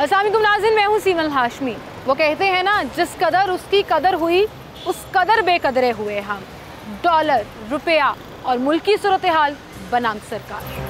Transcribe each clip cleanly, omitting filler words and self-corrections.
अस्सलाम वालेकुम नाज़रीन, मैं हूँ सीमल हाशमी। वो कहते हैं ना, जिस कदर उसकी कदर हुई उस कदर बेकदरे हुए हम। डॉलर, रुपया और मुल्क की सूरत हाल बनाम सरकार।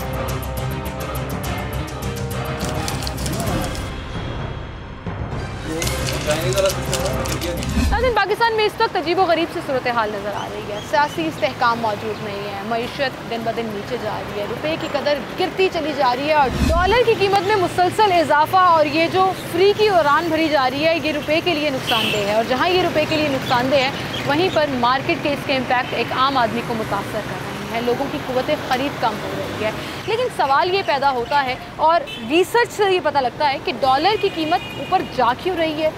नाज़रीन, पाकिस्तान में इस वक्त अजीब व गरीब सी सूरत हाल नज़र आ रही है। सियासी इस्तेहकाम मौजूद नहीं है, मईशत दिन ब दिन नीचे जा रही है, रुपये की कदर गिरती चली जा रही है और डॉलर की कीमत में मुसलसल इजाफा और ये जो फ्री की उड़ान भरी जा रही है, ये रुपये के लिए नुकसानदेह है। और जहाँ ये रुपये के लिए नुकसानदेह है, वहीं पर मार्केट के इसके इम्पैक्ट एक आम आदमी को मुतासर कर रहे हैं। लोगों की कुव्वत ख़रीद कम हो रही है। लेकिन सवाल ये पैदा होता है और रिसर्च से ये पता लगता है कि डॉलर की कीमत ऊपर जा क्यों रही है,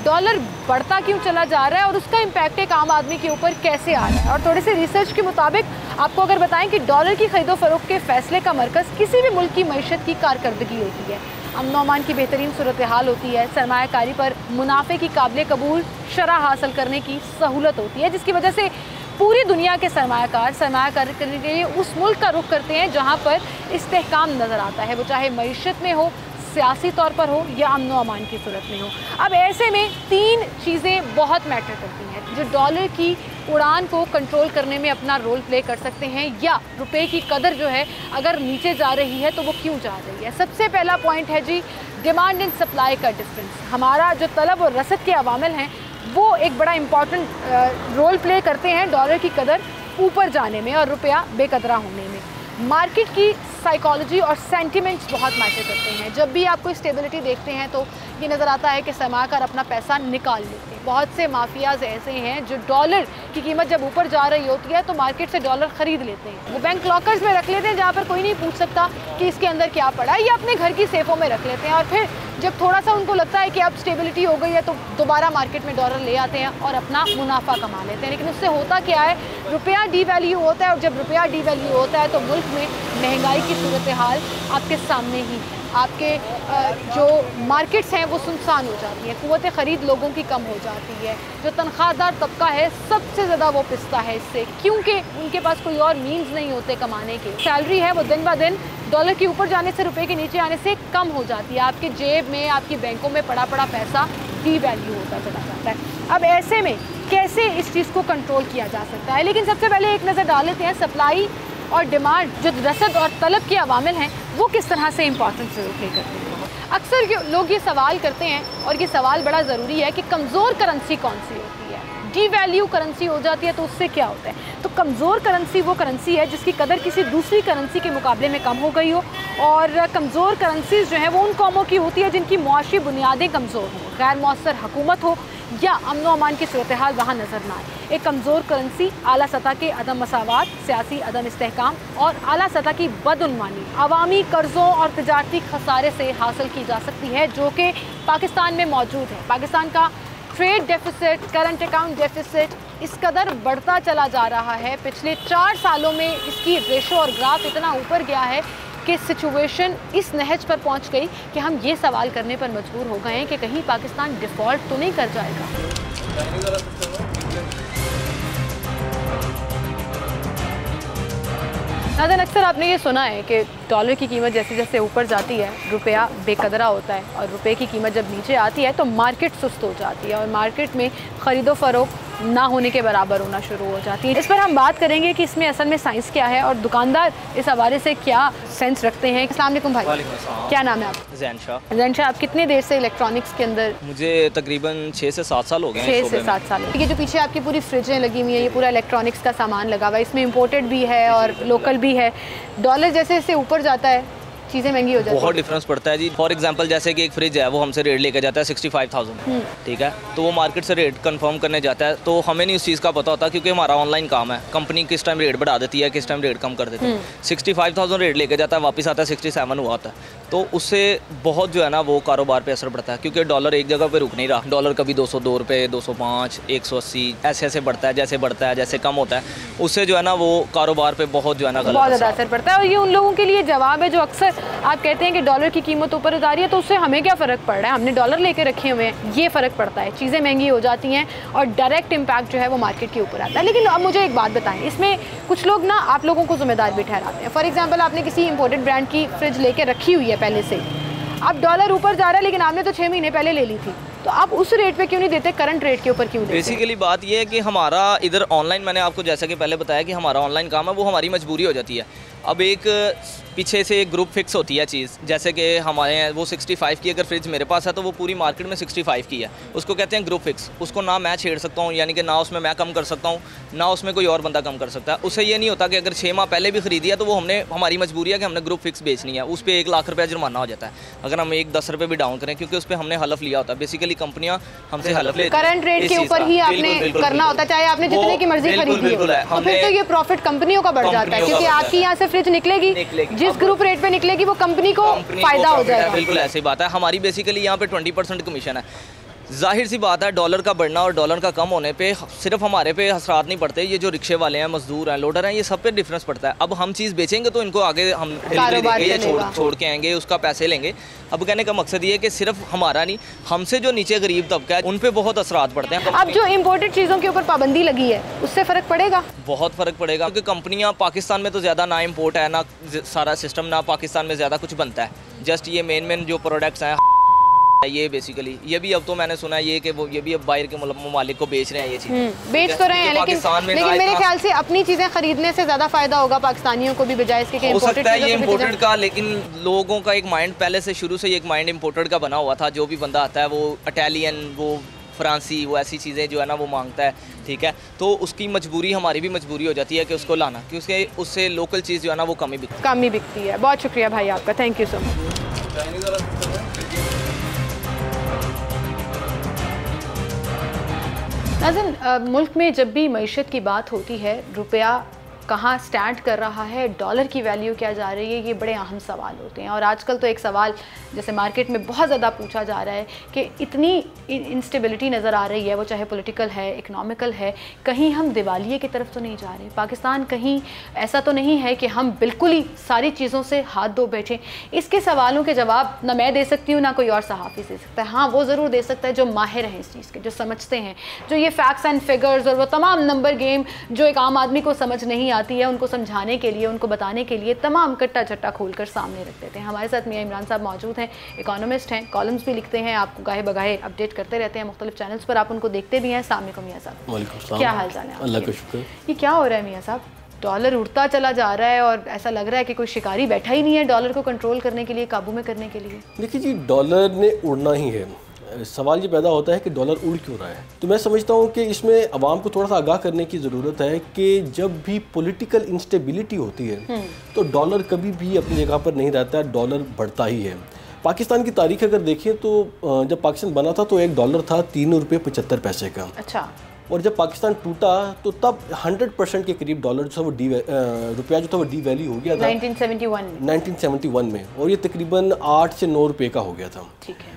डॉलर बढ़ता क्यों चला जा रहा है और उसका इम्पैक्ट एक आम आदमी के ऊपर कैसे आ रहा है। और थोड़े से रिसर्च के मुताबिक आपको अगर बताएं कि डॉलर की खरीदो फरोख्त के फैसले का मरकज़ किसी भी मुल्क की मईशत की कारकर्दगी होती है। अमन व अमान की बेहतरीन सूरत हाल होती है, सरमायाकारी पर मुनाफे की काबिल कबूल शरह हासिल करने की सहूलत होती है, जिसकी वजह से पूरी दुनिया के सरमायाकार करने के लिए उस मुल्क का रुख करते हैं जहाँ पर इस्तेहकाम नज़र आता है, वो चाहे मईशत में हो, सियासी तौर पर हो या अमन व अमान की सूरत में हो। अब ऐसे में तीन चीज़ें बहुत मैटर करती हैं जो डॉलर की उड़ान को कंट्रोल करने में अपना रोल प्ले कर सकते हैं, या रुपए की कदर जो है अगर नीचे जा रही है तो वो क्यों जा रही है। सबसे पहला पॉइंट है जी, डिमांड एंड सप्लाई का डिफरेंस। हमारा जो तलब और रसद के अवामिल हैं वो एक बड़ा इंपॉर्टेंट रोल प्ले करते हैं डॉलर की कदर ऊपर जाने में और रुपया बेकदरा होने में। मार्केट की साइकोलॉजी और सेंटिमेंट्स बहुत मैटर करते हैं। जब भी आप कोई स्टेबिलिटी देखते हैं तो ये नज़र आता है कि सरमायाकार अपना पैसा निकाल लेते हैं। बहुत से माफियाज ऐसे हैं जो डॉलर की कीमत जब ऊपर जा रही होती है तो मार्केट से डॉलर ख़रीद लेते हैं, वो बैंक लॉकर्स में रख लेते हैं जहाँ पर कोई नहीं पूछ सकता कि इसके अंदर क्या पड़ा है, या अपने घर की सेफों में रख लेते हैं। और फिर जब थोड़ा सा उनको लगता है कि अब स्टेबिलिटी हो गई है तो दोबारा मार्केट में डॉलर ले आते हैं और अपना मुनाफा कमा लेते हैं। लेकिन उससे होता क्या है, रुपया डीवैल्यू होता है और जब रुपया डीवैल्यू होता है तो मुल्क में महंगाई की सूरत हाल आपके सामने ही, आपके जो मार्केट्स हैं वो सुनसान हो जाती हैं, कुव्वत ख़रीद लोगों की कम हो जाती है। जो तनख्वाहदार तबका है सबसे ज़्यादा वो पिसता है इससे, क्योंकि उनके पास कोई और मीन्स नहीं होते कमाने के। सैलरी है वो दिन ब दिन डॉलर के ऊपर जाने से, रुपए के नीचे आने से कम हो जाती है। आपके जेब में, आपकी बैंकों में पड़ा पैसा डीवैल्यू होता चला जाता है। अब ऐसे में कैसे इस चीज़ को कंट्रोल किया जा सकता है, लेकिन सबसे पहले एक नज़र डाल लेते हैं सप्लाई और डिमांड, जो रसद और तलब के अवामिल हैं वो किस तरह से इंपॉर्टेंस रोल प्ले करते हैं। अक्सर लोग ये सवाल करते हैं और ये सवाल बड़ा ज़रूरी है कि कमज़ोर करेंसी कौन सी होती है। डीवैल्यू करेंसी हो जाती है तो उससे क्या होता है। तो कमज़ोर करेंसी वो करेंसी है जिसकी कदर किसी दूसरी करेंसी के मुकाबले में कम हो गई हो, और कमज़ोर करेंसीज जो हैं वो उन कौमों की होती है जिनकी मुआशी बुनियादें कमज़ोर हों, गैर मौसर हुकूमत हो या अमन व अमान की सूरत हाल वहाँ नज़र ना आए। एक कमज़ोर करेंसी आला सतह के अदम मसावात, सियासी अदम इस्तेहकाम और आला सतह की बदउनवानी, अवामी कर्ज़ों और तजारती खसारे से हासिल की जा सकती है, जो कि पाकिस्तान में मौजूद है। पाकिस्तान का trade deficit, current account deficit इस कदर बढ़ता चला जा रहा है, पिछले 4 सालों में इसकी रेशो और ग्राफ इतना ऊपर गया है कि सिचुएशन इस नहज पर पहुंच गई कि हम ये सवाल करने पर मजबूर हो गए हैं कि कहीं पाकिस्तान डिफ़ॉल्ट तो नहीं कर जाएगा। नाज़रीन, अक्सर आपने ये सुना है कि डॉलर की कीमत जैसे जैसे ऊपर जाती है रुपया बेकदरा होता है, और रुपये की कीमत जब नीचे आती है तो मार्केट सुस्त हो जाती है और मार्केट में ख़रीदो फरोख्त ना होने के बराबर होना शुरू हो जाती है। इस पर हम बात करेंगे कि इसमें असल में साइंस क्या है और दुकानदार इस हवाले से क्या सेंस रखते हैं। अस्सलाम वालेकुम भाई, क्या नाम है आप? जैन शाह। जैन शाह, आप कितने देर से इलेक्ट्रॉनिक्स के अंदर? मुझे तकरीबन 6 से 7 साल हो गए। 6 से 7 साल। ये जो पीछे आपकी पूरी फ्रिजें लगी हुई है, ये पूरा इलेक्ट्रॉनिक्स का सामान लगा हुआ है, इसमें इम्पोर्टेड भी है और लोकल भी है। डॉलर जैसे जैसे ऊपर जाता है चीज़ें महंगी हो जाती है, बहुत डिफरेंस पड़ता है जी। फॉर एग्जांपल जैसे कि एक फ्रिज है, वो हमसे रेट लेके जाता है 65,000, ठीक है, तो वो मार्केट से रेट कंफर्म करने जाता है, तो हमें नहीं उस चीज़ का पता होता क्योंकि हमारा ऑनलाइन काम है। कंपनी किस टाइम रेट बढ़ा देती है, किस टाइम रेट कम कर देती है। 65,000 रेट लेके जाता है, वापस आता है 67 हुआ होता है, तो उससे बहुत जो है ना वो कारोबार पे असर पड़ता है, क्योंकि डॉलर एक जगह पे रुक नहीं रहा। डॉलर कभी 202 रुपये, 205, 180 ऐसे ऐसे बढ़ता है, जैसे बढ़ता है जैसे कम होता है, उससे जो है ना वो कारोबार पे बहुत जो है ना बहुत ज़्यादा असर पड़ता है। और ये उन लोगों के लिए जवाब है जो अक्सर आप कहते हैं कि डॉलर की कीमत ऊपर जा रही है तो उससे हमें क्या फ़र्क पड़ रहा है, हमने डॉलर लेके रखे हुए हैं। ये फ़र्क पड़ता है, चीज़ें महंगी हो जाती हैं और डायरेक्ट इम्पैक्ट जो है वो मार्केट के ऊपर आता है। लेकिन अब मुझे एक बात बताएं, इसमें कुछ लोग ना आप लोगों को ज़िम्मेदार भी ठहराते हैं। फॉर एग्जांपल, आपने किसी इंपोर्टेड ब्रांड की फ्रिज लेके रखी हुई है पहले से, अब डॉलर ऊपर जा रहा है लेकिन आपने तो 6 महीने पहले ले ली थी, तो आप उस रेट पे क्यों नहीं देते, करंट रेट के ऊपर क्यों देते? बेसिकली बात ये है कि हमारा इधर ऑनलाइन, मैंने आपको जैसा कि पहले बताया कि हमारा ऑनलाइन काम है, वो हमारी मजबूरी हो जाती है। अब एक पीछे से एक ग्रुप फिक्स होती है चीज़, जैसे कि हमारे यहाँ वो 65 की अगर फ्रिज मेरे पास है तो वो पूरी मार्केट में 65 की है, उसको कहते हैं ग्रुप फिक्स। उसको ना मैं छेड़ सकता हूँ, यानी कि ना उसमें मैं कम कर सकता हूँ, ना उसमें कोई और बंदा कम कर सकता है। उससे ये नहीं होता कि अगर 6 माह पहले भी खरीदी है तो वो हमने, हमारी मजबूरी है कि हमने ग्रुप फिक्स बेचनी है, उस पर 1 लाख रुपया जुर्माना हो जाता है अगर हम 1-10 रुपये भी डाउन करें, क्योंकि उस पर हमने हलफ लिया होता है। बेसिकली कंपनियाँ हमसे हलफ लेती हैं, करंट रेट के ऊपर ही आपने करना होता है, चाहे आपने जितने की मर्जी खरीदी हो, तो फिर तो ये प्रॉफिट कंपनियों का बढ़ जाता है, क्योंकि आपकी यहाँ से फ्रिज निकलेगी, जिस ग्रुप रेट पे निकलेगी वो कंपनी को फायदा हो जाएगा। बिल्कुल ऐसी बात है। हमारी बेसिकली यहाँ पे 20% कमीशन है। जाहिर सी बात है, डॉलर का बढ़ना और डॉलर का कम होने पे सिर्फ हमारे पे असरात नहीं पड़ते, ये जो रिक्शे वाले हैं, मजदूर हैं, लोडर हैं, ये सब पे डिफरेंस पड़ता है। अब हम चीज़ बेचेंगे तो इनको आगे हम ये छोड़ के आएंगे, उसका पैसे लेंगे। अब कहने का मकसद ये है कि सिर्फ हमारा नहीं, हमसे जो नीचे गरीब तबका है उन पे बहुत असरात पड़ते हैं। अब जो इम्पोर्टेड चीज़ों के ऊपर पाबंदी लगी है उससे फ़र्क पड़ेगा? बहुत फ़र्क पड़ेगा, क्योंकि कंपनियाँ पाकिस्तान में तो ज़्यादा ना इम्पोर्ट है, ना सारा सिस्टम, ना पाकिस्तान में ज़्यादा कुछ बनता है। जस्ट ये मेन जो प्रोडक्ट्स हैं ये बेसिकली, ये भी अब तो मैंने सुना है ये कि वो ये भी अब बाहर के ममालिक को बेच रहे हैं ये चीज़। बेच तो रहे हैं, लेकिन मेरे ख्याल से अपनी चीज़ें खरीदने से ज़्यादा फायदा होगा पाकिस्तानियों को भी, बजाय इसके कि इम्पोर्टेड है ये इम्पोर्टेड का। लेकिन लोगों का एक माइंड पहले से शुरू से एक माइंड इम्पोर्टेड का बना हुआ था। जो भी बंदा आता है वो इटालियन, वो फ्रांसी, वो ऐसी चीज़ें जो है ना वो मांगता है, ठीक है। तो उसकी मजबूरी, हमारी भी मजबूरी हो जाती है कि उसको लाना, क्योंकि उससे लोकल चीज़ जो है ना वो कम ही बिकती है। बहुत शुक्रिया भाई आपका, थैंक यू सो मच। नाज़रीन, मुल्क में जब भी मईशत की बात होती है, रुपया कहाँ स्टैंड कर रहा है, डॉलर की वैल्यू क्या जा रही है, ये बड़े अहम सवाल होते हैं। और आजकल तो एक सवाल जैसे मार्केट में बहुत ज़्यादा पूछा जा रहा है कि इतनी इंस्टेबिलिटी नज़र आ रही है, वो चाहे पॉलिटिकल है, इकनॉमिकल है, कहीं हम दिवालिये की तरफ तो नहीं जा रहे? पाकिस्तान कहीं ऐसा तो नहीं है कि हम बिल्कुल ही सारी चीज़ों से हाथ धो बैठें? इसके सवालों के जवाब ना मैं दे सकती हूँ, ना कोई और सहाफ़ी दे सकता है। हाँ, वो ज़रूर दे सकता है जो माहिर हैं इस चीज़ के, जो समझते हैं, जो ये फैक्ट्स एंड फिगर्स और वो तमाम नंबर गेम जो एक आम आदमी को समझ नहीं आती है, उनको समझाने के लिए, उनको बताने के लिए तमाम कट्टा चट्टा खोलकर सामने रख देते हैं। हमारे साथ मियां इमरान साहब मौजूद हैं, इकोनॉमिस्ट हैं, कॉलम्स भी लिखते हैं, आपको गाहे बगाहे अपडेट करते रहते हैं मुख्तलिफ चैनल्स पर, आप उनको देखते भी हैं। अस्सलाम वालेकुम मियां साहब, क्या हाल चाल है? अल्लाह का शुक्र। ये क्या हो रहा है मियां साहब? डॉलर उड़ता चला जा रहा है और ऐसा लग रहा है कि कोई शिकारी बैठा ही नहीं है डॉलर को कंट्रोल करने के लिए, काबू में करने के लिए। देखिए जी, डॉलर ने उड़ना ही है। सवाल ये पैदा होता है कि डॉलर उड़ क्यों रहा है। तो मैं समझता हूँ कि इसमें अवाम को थोड़ा सा आगाह करने की ज़रूरत है कि जब भी पॉलिटिकल इंस्टेबिलिटी होती है तो डॉलर कभी भी अपनी जगह पर नहीं रहता है, डॉलर बढ़ता ही है। पाकिस्तान की तारीख अगर देखें तो जब पाकिस्तान बना था तो $1 था 3 रुपये 75 पैसे का। अच्छा। और जब पाकिस्तान टूटा तो तब 100% के करीब डॉलर जो था वो रुपया जो था वो डी वैल्यू हो गया था 1971 में, और ये तकरीबन 8 से 9 रुपये का हो गया था। ठीक है।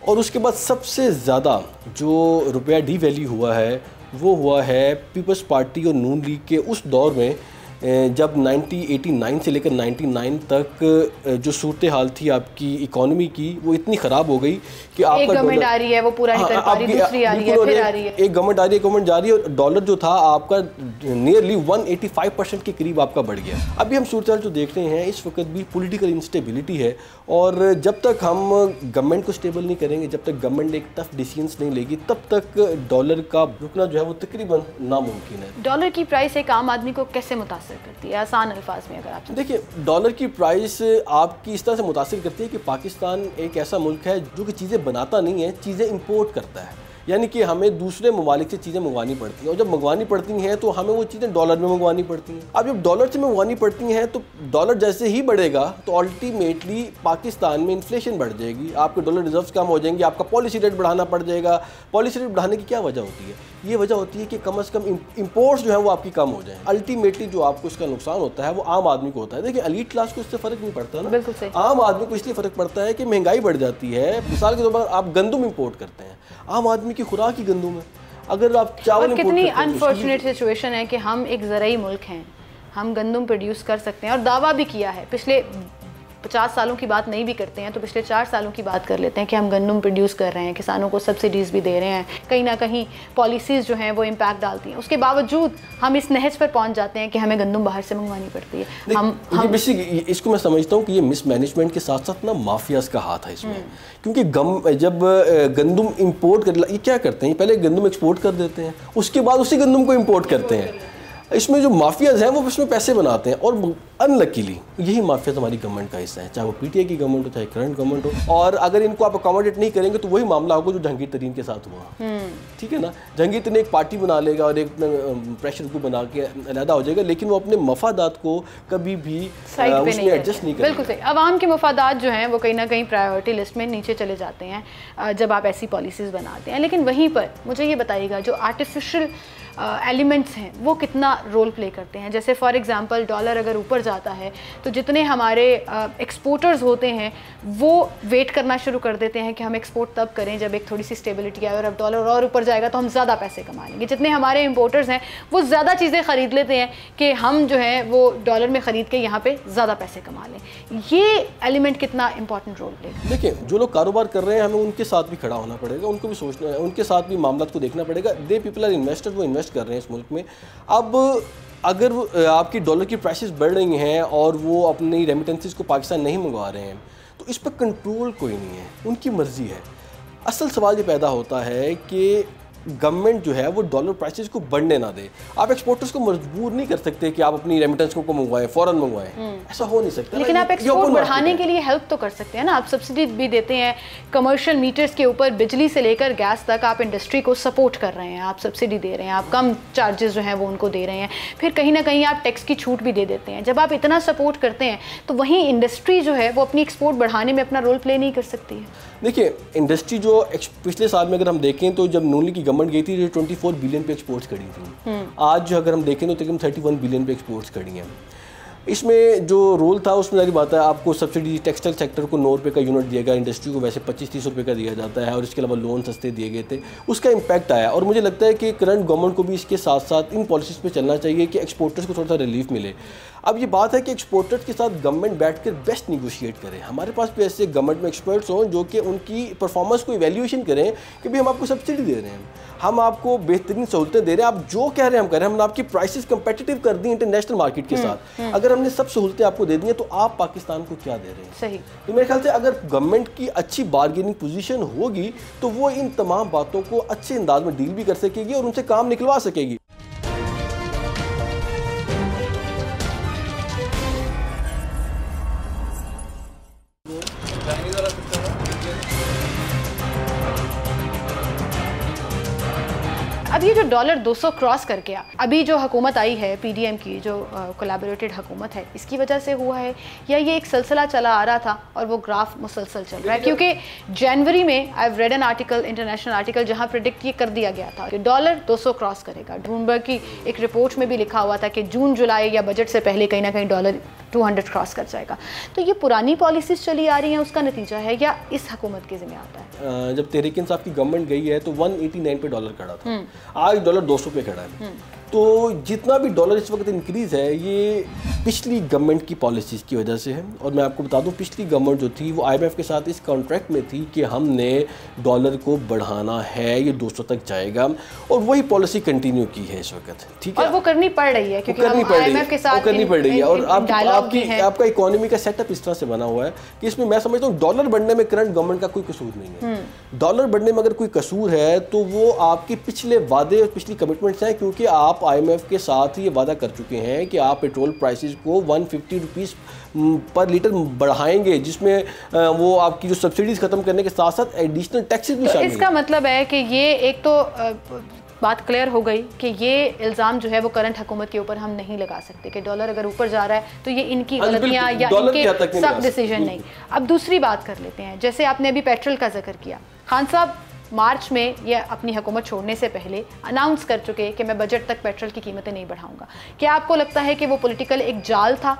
और उसके बाद सबसे ज़्यादा जो रुपया डी वैल्यू हुआ है वो हुआ है पीपल्स पार्टी और नून लीग के उस दौर में, जब 1989 से लेकर 99 तक जो सूरत हाल थी आपकी इकॉनमी की, वो इतनी ख़राब हो गई कि आपका एक गवर्नमेंट आ रही है वो पूरा नहीं कर पा रही, दूसरी आ रही है, फिर आ रही है, एक गवर्नमेंट आ रही है, गवर्नमेंट जा रही है, और डॉलर जो था आपका नियरली 185% के करीब आपका बढ़ गया। अभी हम सूरत हाल जो देख रहे हैं इस वक्त भी पॉलिटिकल इंस्टेबिलिटी है, और जब तक हम गवर्नमेंट को स्टेबल नहीं करेंगे, जब तक गवर्नमेंट एक टफ डिसीजंस नहीं लेगी, तब तक डॉलर का रुकना जो है वो तकरीबन नामुमकिन है। डॉलर की प्राइस एक आम आदमी को कैसे मुतासर करती है, आसान अल्फाज में अगर आप देखिए? डॉलर की प्राइस आपकी इस तरह से मुतासर करती है कि पाकिस्तान एक ऐसा मुल्क है जो कि चीज़ें बनाता नहीं है, चीज़ें इंपोर्ट करता है, यानी कि हमें दूसरे ममालिक से चीज़ें मंगवानी पड़ती हैं, और जब मंगवानी पड़ती हैं तो हमें वो चीज़ें डॉलर में मंगवानी पड़ती हैं। अब जब डॉलर से मंगवानी पड़ती हैं तो डॉलर जैसे ही बढ़ेगा तो अल्टीमेटली पाकिस्तान में इन्फ्लेशन बढ़ जाएगी, आपके डॉलर रिजर्व्स कम हो जाएंगे, आपका पॉलिसी रेट बढ़ाना पड़ जाएगा। पॉलिसी रेट बढ़ाने की क्या वजह होती है? ये वजह होती है कि कम से कम इंपोर्ट्स जो है वो आपकी कम हो जाए। अल्टीमेटली जो आपको इसका नुकसान होता है वो आम आदमी को होता है। देखिए, एलीट क्लास को इससे फ़र्क नहीं पड़ता ना, बिल्कुल सही। आम आदमी को इसलिए फ़र्क पड़ता है कि महंगाई बढ़ जाती है। मिसाल के तौर पर आप गंदम इंपोर्ट करते हैं, आम आदमी की खुराक ही गंदम है। अगर आप चावल, कितनी अनफॉर्चुनेट सिचुएशन है कि हम एक ज़राई मुल्क हैं, हम गंदम प्रोड्यूस कर सकते हैं, और दावा भी किया है पिछले 50 सालों की बात नहीं भी करते हैं तो पिछले 4 सालों की बात कर लेते हैं कि हम गंदम प्रोड्यूस कर रहे हैं, किसानों को सब्सिडीज़ भी दे रहे हैं, कहीं ना कहीं पॉलिसीज़ जो हैं वो इम्पैक्ट डालती हैं, उसके बावजूद हम इस नहज पर पहुंच जाते हैं कि हमें गंदम बाहर से मंगवानी पड़ती है। हम इसको मैं समझता हूँ कि ये मिसमैनेजमेंट के साथ साथ ना माफियाज का हाथ है इसमें, क्योंकि जब गंदम इंपोर्ट कर, ये क्या करते हैं, पहले गंदम एक्सपोर्ट कर देते हैं, उसके बाद उसी गंदम को इंपोर्ट करते हैं। इसमें जो माफियाज हैं वो इसमें पैसे बनाते हैं, और अनलकीली यही माफियाज हमारी गवर्नमेंट का हिस्सा है, चाहे वो पीटीआई की गवर्नमेंट हो चाहे करंट गवर्नमेंट हो। और अगर इनको आप अकोमोडेट नहीं करेंगे तो वही मामला होगा जो जहांगीर तरीन के साथ हुआ, ठीक है ना। जहांगीर तरीन एक पार्टी बना लेगा और एक प्रेशर ग्रुप बना के अलहदा हो जाएगा, लेकिन वो अपने मफादात को कभी भी उसमें एडजस्ट नहीं करेगा। बिल्कुल सही। अवाम के मफादात जो हैं वो कहीं ना कहीं प्रायोरिटी लिस्ट में नीचे चले जाते हैं जब आप ऐसी पॉलिसीज़ बनाते हैं। लेकिन वहीं पर मुझे ये बताइएगा, जो आर्टिफिशियल एलिमेंट्स हैं वो कितना रोल प्ले करते हैं। जैसे फॉर एग्जांपल डॉलर अगर ऊपर जाता है तो जितने हमारे एक्सपोर्टर्स होते हैं वो वेट करना शुरू कर देते हैं कि हम एक्सपोर्ट तब करें जब एक थोड़ी सी स्टेबिलिटी आए, और अब डॉलर और ऊपर जाएगा तो हम ज़्यादा पैसे कमा लेंगे। जितने हमारे इंपोर्टर्स हैं वो ज़्यादा चीज़ें ख़रीद लेते हैं कि हम जो है वो डॉलर में ख़रीद के यहाँ पर ज़्यादा पैसे कमा लें। ये एलिमेंट कितना इंपॉर्टेंट रोल प्ले करता है। देखिए, जो लोग कारोबार कर रहे हैं हमें उनके साथ भी खड़ा होना पड़ेगा, उनको भी सोचना है, उनके साथ भी मामला को देखना पड़ेगा। दे पीपल आर इन्वेस्टर, वो इन्वेस्ट कर रहे हैं इस मुल्क में। अब अगर आपकी डॉलर की प्राइसेस बढ़ रही हैं और वो अपनी रेमिटेंसेस को पाकिस्तान नहीं मंगवा रहे हैं तो इस पर कंट्रोल कोई नहीं है, उनकी मर्ज़ी है। असल सवाल ये पैदा होता है कि गवर्नमेंट जो है वो डॉलर प्राइसेस को बढ़ने ना दे। आप एक्सपोर्टर्स को मजबूर नहीं कर सकते कि आप अपनी रेमिटेंस को मंगवाएं, फ़ौरन मंगवाएं, ऐसा हो नहीं सकता। लेकिन आप एक्सपोर्ट बढ़ाने के लिए हेल्प तो कर सकते हैं ना। आप सब्सिडी भी देते हैं, कमर्शियल मीटर्स के ऊपर बिजली से लेकर गैस तक आप इंडस्ट्री को सपोर्ट कर रहे हैं, आप सब्सिडी दे रहे हैं, आप कम चार्जेस जो हैं वो उनको दे रहे हैं, फिर कहीं ना कहीं आप टैक्स की छूट भी दे देते हैं। जब आप इतना सपोर्ट करते हैं तो वहीं इंडस्ट्री जो है वो अपनी एक्सपोर्ट बढ़ाने में अपना रोल प्ले नहीं कर सकती है। देखिए, इंडस्ट्री जो पिछले साल में अगर हम देखें तो जब नून लीग की गवर्नमेंट गई थी जो 24 बिलियन पे एक्सपोर्ट्स करी थी, आज जो अगर हम देखें तो तकरीबन 31 बिलियन पे एक्सपोर्ट्स करी हैं। इसमें जो रोल था उसमें सारी बात है, आपको सब्सिडी टेक्सटाइल सेक्टर को 9 रुपये का यूनिट दिया गया, इंडस्ट्री को वैसे 25-30 रुपये का दिया जाता है, और इसके अलावा लोन सस्ते दिए गए थे, उसका इम्पैक्ट आया। और मुझे लगता है कि करंट गवर्नमेंट को भी इसके साथ साथ इन पॉलिसीज़ पे चलना चाहिए कि एक्सपोर्टर्स को थोड़ा सा रिलीफ मिले। अब ये बात है कि एक्सपोर्टर्स के साथ गवर्नमेंट बैठकर बेस्ट निगोशिएट करें। हमारे पास भी ऐसे गवर्नमेंट में एक्सपर्ट्स हों जो कि उनकी परफॉर्मेंस को इवैल्यूएशन करें कि भाई हम आपको सब्सिडी दे रहे हैं, हम आपको बेहतरीन सहूलतें दे रहे हैं, आप जो कह रहे हैं हम कर रहे हैं, हमने आपकी प्राइसेस कंपेटिटिव कर दी इंटरनेशनल मार्केट के साथ। अगर हमने सब सहूलतें आपको दे दी हैं तो आप पाकिस्तान को क्या दे रहे हैं? सही। तो मेरे ख्याल से अगर गवर्नमेंट की अच्छी बार्गेनिंग पोजीशन होगी तो वो इन तमाम बातों को अच्छे अंदाज में डील भी कर सकेगी और उनसे काम निकलवा सकेगी। अब ये जो डॉलर 200 क्रॉस करके अभी जो हुकूमत आई है पीडीएम की, जो कोलैबोरेटेड हुकूमत है, इसकी वजह से हुआ है या ये एक सिलसिला चला आ रहा था और वो ग्राफ मुसलसल चल रहा है? क्योंकि जनवरी में I have read an article, international article, जहां प्रेडिक्ट ये कर दिया गया था कि डॉलर 200 क्रॉस करेगा। ब्लूमबर्ग की एक रिपोर्ट में भी लिखा हुआ था कि जून जुलाई या बजट से पहले कहीं ना कहीं डॉलर 200 क्रॉस कर जाएगा। तो ये पुरानी पॉलिसीज चली आ रही हैं, उसका नतीजा है या इस हुकूमत के ज़िम्मे आता है? जब तहरीक इंसाफ की गवर्नमेंट गई है तो 189 पे डॉलर खड़ा था, आज डॉलर 200 पे खड़ा है। तो जितना भी डॉलर इस वक्त इंक्रीज़ है ये पिछली गवर्नमेंट की पॉलिसीज़ की वजह से है। और मैं आपको बता दूं, पिछली गवर्नमेंट जो थी वो IMF के साथ इस कॉन्ट्रैक्ट में थी कि हमने डॉलर को बढ़ाना है, ये 200 तक जाएगा, और वही पॉलिसी कंटिन्यू की है इस वक्त। ठीक है, और वो करनी पड़ रही है क्योंकि हम IMF के साथ करनी पड़ रही है। और आपका इकोनॉमी का सेटअप इस तरह से बना हुआ है कि इसमें मैं समझता हूँ डॉलर बढ़ने में करंट गवर्नमेंट का कोई कसूर नहीं है। डॉलर बढ़ने में अगर कोई कसूर है तो वो आपके पिछले वादे और पिछली कमिटमेंट्स हैं, क्योंकि आप IMF के साथ ये वादा कर चुके हैं कि आप पेट्रोल प्राइसेस को 150 रुपीज़ पर लीटर बढ़ाएंगे, जिसमें वो आपकी जो सब्सिडीज खत्म करने के साथ साथ एडिशनल टैक्सेस भी शामिल हैं। इसका मतलब है कि ये एक तो बात क्लियर हो गई कि ये इल्ज़ाम जो है वो करंट हुकूमत के ऊपर हम नहीं लगा सकते कि डॉलर अगर ऊपर जा रहा है तो ये इनकी गलतियाँ या इनके सब डिसीजन नहीं। अब दूसरी बात कर लेते हैं, जैसे आपने अभी पेट्रोल का जिक्र किया, खान साहब मार्च में ये अपनी हुकूमत छोड़ने से पहले अनाउंस कर चुके कि मैं बजट तक पेट्रोल की कीमतें नहीं बढ़ाऊंगा। क्या आपको लगता है कि वो पॉलिटिकल एक जाल था?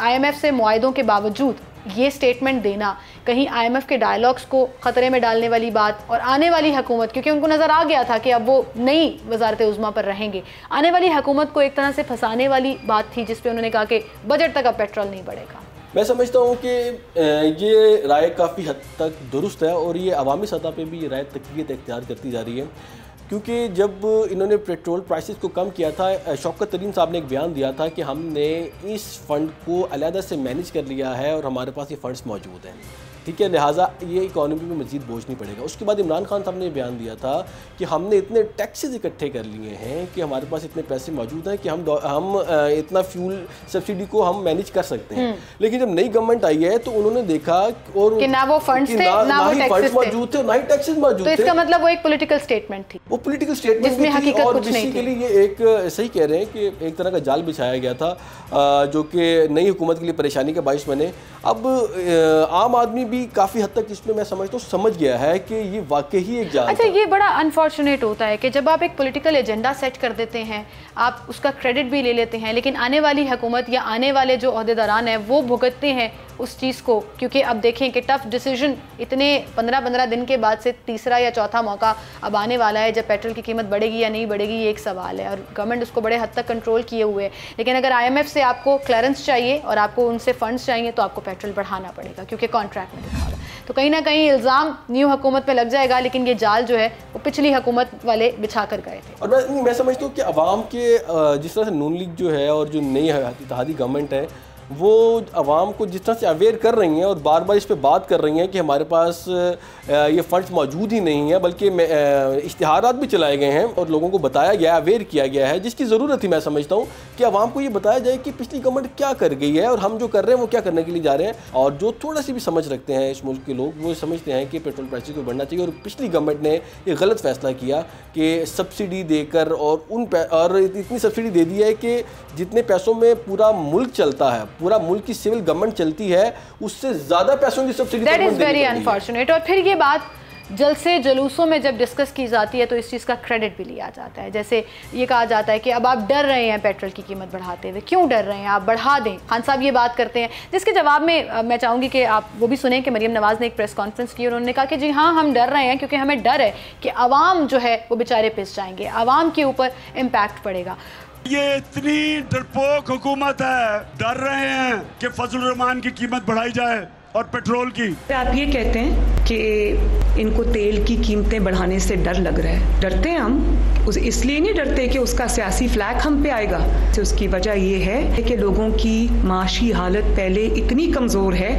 IMF से मुआहदों के बावजूद ये स्टेटमेंट देना कहीं IMF के डायलॉग्स को ख़तरे में डालने वाली बात, और आने वाली हुकूमत, क्योंकि उनको नज़र आ गया था कि अब वो नई वजारत उज़्मा पर रहेंगे, आने वाली हुकूमत को एक तरह से फंसाने वाली बात थी जिस पे उन्होंने कहा कि बजट तक अब पेट्रोल नहीं बढ़ेगा। मैं समझता हूँ कि ये राय काफ़ी हद तक दुरुस्त है और ये अवामी सतह पे भी ये राय तकवीत इख्तियार करती जा रही है, क्योंकि जब इन्होंने पेट्रोल प्राइसेस को कम किया था, शौकत तरीन साहब ने एक बयान दिया था कि हमने इस फ़ंड को अलहदा से मैनेज कर लिया है और हमारे पास ये फ़ंड्स मौजूद हैं, ठीक है, लिहाजा ये इकॉनमी में मज़ीद बोझ नहीं पड़ेगा। उसके बाद इमरान खान साहब ने बयान दिया था कि हमने इतने टैक्सेस इकट्ठे कर लिए हैं कि हमारे पास इतने पैसे मौजूद हैं कि हम इतना फ्यूल सब्सिडी को हम मैनेज कर सकते हैं। लेकिन जब नई गवर्नमेंट आई है तो उन्होंने देखा और कि ना वो फंड्स थे, ना वो टैक्सेस मौजूद थे, ना ही टैक्सेस मौजूद थे। तो इसका मतलब वो एक पॉलिटिकल स्टेटमेंट थी, वो पॉलिटिकल स्टेटमेंट जिसमें हकीकत और कुछ नहीं थी। ये एक सही कह रहे हैं कि एक तरह का जाल बिछाया गया था जो कि नई हुकूमत के लिए परेशानी का बाइस बने। अब आम आदमी भी काफ़ी हद तक इसमें मैं समझता हूँ समझ गया है कि ये वाकई ही एक जाल। अच्छा, ये बड़ा अनफॉर्चुनेट होता है कि जब आप एक पॉलिटिकल एजेंडा सेट कर देते हैं, आप उसका क्रेडिट भी ले लेते हैं, लेकिन आने वाली हुकूमत या आने वाले जो ओहदेदारान हैं वो भुगतते हैं उस चीज़ को। क्योंकि अब देखें कि टफ डिसीजन इतने 15-15 दिन के बाद से तीसरा या चौथा मौका अब आने वाला है जब पेट्रोल की कीमत बढ़ेगी या नहीं बढ़ेगी, ये एक सवाल है और गवर्नमेंट उसको बड़े हद तक कंट्रोल किए हुए है। लेकिन अगर IMF से आपको क्लियरेंस चाहिए और आपको उनसे फंड्स चाहिए तो आपको पेट्रोल बढ़ाना पड़ेगा, क्योंकि कॉन्ट्रैक्ट में लिखा होगा। तो कहीं ना कहीं इल्ज़ाम न्यू हुकूमत पे लग जाएगा, लेकिन ये जाल जो है वो पिछली हुकूमत वाले बिछा कर गए थे। और मैं समझता हूँ कि अवाम के जिस तरह से नून लीग जो है और जो नई इत्तेहादी गवर्नमेंट है वो आवाम को जिस तरह से अवेयर कर रही हैं और बार बार इस पर बात कर रही हैं कि हमारे पास ये फ़ंड्स मौजूद ही नहीं है, बल्कि इश्तिहारात भी चलाए गए हैं और लोगों को बताया गया है, अवेयर किया गया है, जिसकी ज़रूरत थी। मैं समझता हूँ कि आवाम को ये बताया जाए कि पिछली गवर्नमेंट क्या कर गई है और हम जो कर रहे हैं वो क्या करने के लिए जा रहे हैं। और जो थोड़ा सी भी समझ रखते हैं इस मुल्क के लोग, वो समझते हैं कि पेट्रोल प्राइस को बढ़ना चाहिए। और पिछली गवर्नमेंट ने ये गलत फैसला किया कि सब्सिडी देकर और इतनी सब्सिडी दे दी है कि जितने पैसों में पूरा मुल्क चलता है, पूरा मुल्क की सिविल गवर्नमेंट चलती है, उससे ज्यादा पैसों की subsidy that is very unfortunate. और फिर ये बात जलसे जुलूसों में जब डिस्कस की जाती है तो इस चीज़ का क्रेडिट भी लिया जाता है। जैसे ये कहा जाता है कि अब आप डर रहे हैं पेट्रोल की कीमत बढ़ाते हुए, क्यों डर रहे हैं, आप बढ़ा दें। खान साहब ये बात करते हैं, जिसके जवाब में मैं चाहूँगी कि आप वो भी सुने कि मरियम नवाज़ ने एक प्रेस कॉन्फ्रेंस की और उन्होंने कहा कि जी हाँ, हम डर रहे हैं क्योंकि हमें डर है कि अवाम जो है वो बेचारे पिस जाएंगे, अवाम के ऊपर इम्पैक्ट पड़ेगा। ये इतनी डरपोक हुकूमत है, डर रहे हैं कि फजल रहमान की कीमत बढ़ाई जाए और पेट्रोल की। आप ये कहते हैं कि इनको तेल की कीमतें बढ़ाने से डर लग रहा है। डरते हैं हम इसलिए नहीं डरते कि उसका सियासी फ्लैग हम पे आएगा। तो उसकी वजह ये है कि लोगों की माशी हालत पहले इतनी कमज़ोर है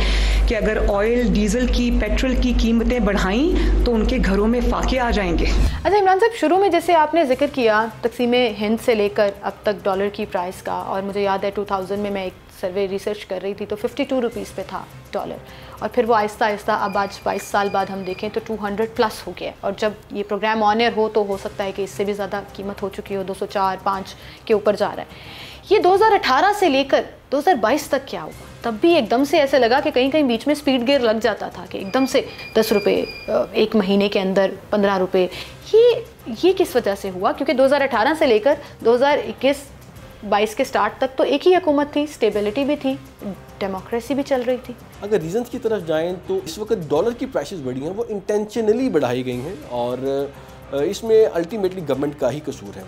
कि अगर ऑयल, डीजल की, पेट्रोल की कीमतें बढ़ाईं तो उनके घरों में फाके आ जाएंगे। अच्छा इमरान साहब, शुरू में जैसे आपने जिक्र किया तकसीम हिंद से लेकर अब तक डॉलर की प्राइस का, और मुझे याद है 2000 में मैं एक सर्वे रिसर्च कर रही थी तो 52 रुपीज़ पे था डॉलर, और फिर वो आहिस्ता आहिस्ता अब आज 22 साल बाद हम देखें तो 200 प्लस हो गया। और जब ये प्रोग्राम ऑन एयर हो तो हो सकता है कि इससे भी ज़्यादा कीमत हो चुकी हो, 204-5 के ऊपर जा रहा है। ये 2018 से लेकर 2022 तक क्या हुआ? तब भी एकदम से ऐसे लगा कि कहीं कहीं बीच में स्पीड गियर लग जाता था कि एकदम से 10 रुपये एक महीने के अंदर, 15 रुपये। ये किस वजह से हुआ? क्योंकि 2018 से लेकर 2021-22 के स्टार्ट तक तो एक ही हुकूमत थी, स्टेबिलिटी भी थी, डेमोक्रेसी भी चल रही थी। अगर रीजंस की तरफ जाएं तो इस वक्त डॉलर की प्राइसेस बढ़ी हैं, वो इंटेंशनली बढ़ाई गई हैं और इसमें अल्टीमेटली गवर्नमेंट का ही कसूर है।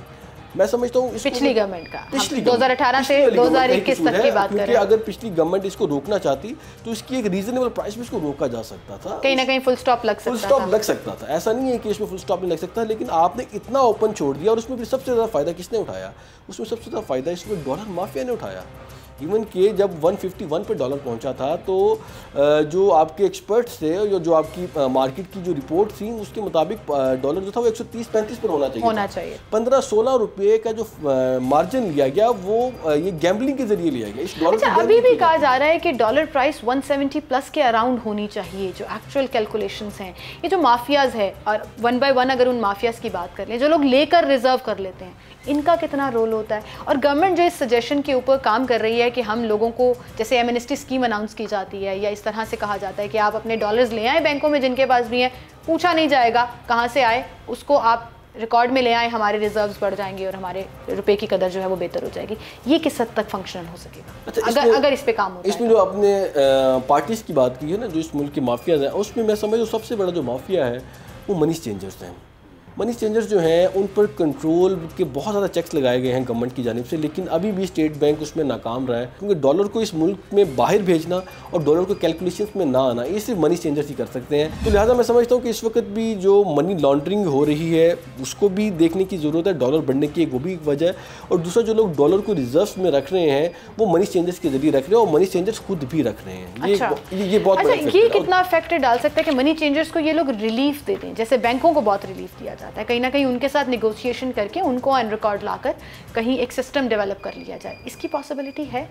मैं समझता हूँ पिछली गवर्नमेंट का, 2018 से 2021 तक की बात करें, अगर पिछली गवर्नमेंट इसको रोकना चाहती तो इसकी एक रीजनेबल प्राइस में इसको रोका जा सकता था, कहीं ना कहीं फुल स्टॉप लग सकता था। ऐसा नहीं है कि इसमें फुल स्टॉप नहीं लग सकता, लेकिन आपने इतना ओपन छोड़ दिया। और उसमें भी सबसे ज़्यादा फ़ायदा किसने उठाया? उसमें सबसे ज़्यादा फ़ायदा इसमें डॉलर माफिया ने उठाया। इवन कि जब 151 पे डॉलर पहुंचा था तो जो आपके एक्सपर्ट्स थे, जो आपकी मार्केट की जो रिपोर्ट थी उसके मुताबिक डॉलर जो था वो 130-135 पर होना चाहिए। 15-16 रुपये का जो मार्जिन लिया गया वो ये गैम्बलिंग के जरिए लिया गया। इस डॉलर अच्छा, अभी भी कहा जा रहा है कि डॉलर प्राइस 170 प्लस के अराउंड होनी चाहिए। जो एक्चुअल कैलकुलेशंस हैं, ये जो माफियाज है, और 1 बाय 1 अगर उन माफियाज की बात कर लें, जो लोग लेकर रिजर्व कर लेते हैं, इनका कितना रोल होता है? और गवर्नमेंट जो इस सजेशन के ऊपर काम कर रही है कि हम लोगों को, जैसे एमनेस्टी स्कीम अनाउंस की जाती है या इस तरह से कहा जाता है कि आप अपने डॉलर्स ले आए बैंकों में जिनके पास भी हैं, पूछा नहीं जाएगा कहाँ से आए, उसको आप रिकॉर्ड में ले आए, हमारे रिजर्व्स बढ़ जाएंगे और हमारे रुपए की कदर जो है वो बेहतर हो जाएगी। ये किस हद तक फंक्शनल हो सकेगा? अच्छा, अगर इस पे काम होता है। इसमें जो आपने पार्टीज की बात की है ना, जो इस मुल्क की माफियाज हैं, उसमें मैं समझ सबसे बड़ा जो माफिया है वो मनी चेंजर्स हैं। मनी चेंजर्स जो हैं उन पर कंट्रोल के बहुत ज़्यादा चेक्स लगाए गए हैं गवर्नमेंट की जानिब से, लेकिन अभी भी स्टेट बैंक उसमें नाकाम रहा है, क्योंकि डॉलर को इस मुल्क में बाहर भेजना और डॉलर को कैलकुलेशंस में ना आना, ये सिर्फ मनी चेंजर्स ही कर सकते हैं। तो लिहाजा मैं समझता हूँ कि इस वक्त भी जो मनी लॉन्ड्रिंग हो रही है उसको भी देखने की ज़रूरत है। डॉलर बढ़ने की वो भी एक वजह है, और दूसरा जो लोग डॉलर को रिजर्व में रख रहे हैं वो मनी चेंजर्स के जरिए रख रहे हैं, और मनी चेंजर्स खुद भी रख रहे हैं। ये बहुत बड़ा अच्छा, ये कितना फैक्टर डाल सकता है कि मनी चेंजर्स को ये लोग रिलीफ देते हैं? जैसे बैंकों को बहुत रिलीफ दिया जाता है, कहीं ना कहीं उनके साथ निगोशिएशन करके उनको ऑन रिकॉर्ड लाकर कहीं एक सिस्टम डेवलप कर लिया जाए, इसकी पॉसिबिलिटी है?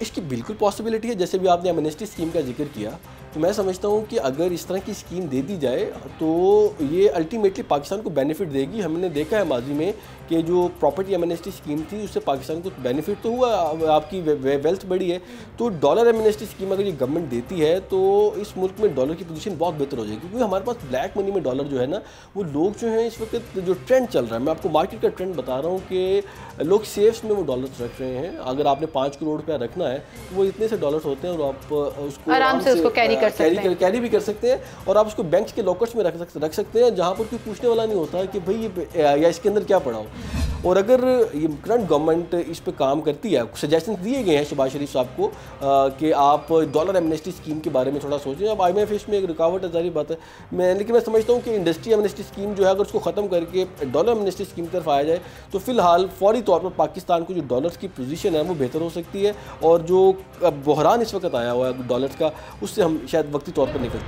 इसकी बिल्कुल पॉसिबिलिटी है। जैसे भी आपने एमनेस्टी स्कीम का जिक्र किया, तो मैं समझता हूँ कि अगर इस तरह की स्कीम दे दी जाए तो ये अल्टीमेटली पाकिस्तान को बेनिफिट देगी। हमने देखा है माजी में कि जो प्रॉपर्टी एमनेस्टी स्कीम थी उससे पाकिस्तान को बेनिफिट तो हुआ, आपकी वेल्थ बढ़ी है। तो डॉलर एमनेस्टी स्कीम अगर ये गवर्नमेंट देती है तो इस मुल्क में डॉलर की पोजीशन बहुत बेहतर हो जाएगी, क्योंकि हमारे पास ब्लैक मनी में डॉलर जो है ना, वो लोग जो हैं इस वक्त जो ट्रेंड चल रहा है, मैं आपको मार्केट का ट्रेंड बता रहा हूँ कि लोग सेफ्स में वो डॉलर्स रख रहे हैं। अगर आपने 5 करोड़ रुपया रखना है तो वो इतने से डॉलर्स होते हैं, और आप उसको आराम से उसको कैरी भी कर सकते हैं, और आप उसको बैंक्स के लॉकर्स में रख सकते हैं, जहाँ पर कोई पूछने वाला नहीं होता कि भाई ये या इसके अंदर क्या पड़ा हो। और अगर ये करंट गवर्नमेंट इस पे काम करती है, सजेशन दिए गए हैं शहबाज शरीफ साहब को कि आप डॉलर एमनेस्टी स्कीम के बारे में थोड़ा सोचें। अब IMF इसमें एक रुकावट है, जारी बात है, लेकिन मैं समझता हूँ कि इंडस्ट्री एमनेस्टी स्कीम जो है अगर उसको ख़त्म करके डॉलर एमनेस्टी स्कीम की तरफ आया जाए तो फिलहाल फौरी तौर पर पाकिस्तान को जो डॉलर्स की पोजीशन है वो बेहतर हो सकती है, और जो बहरान इस वक्त आया हुआ है डॉलर्स का, उससे हम शायद वक्ती तौर पर निकल।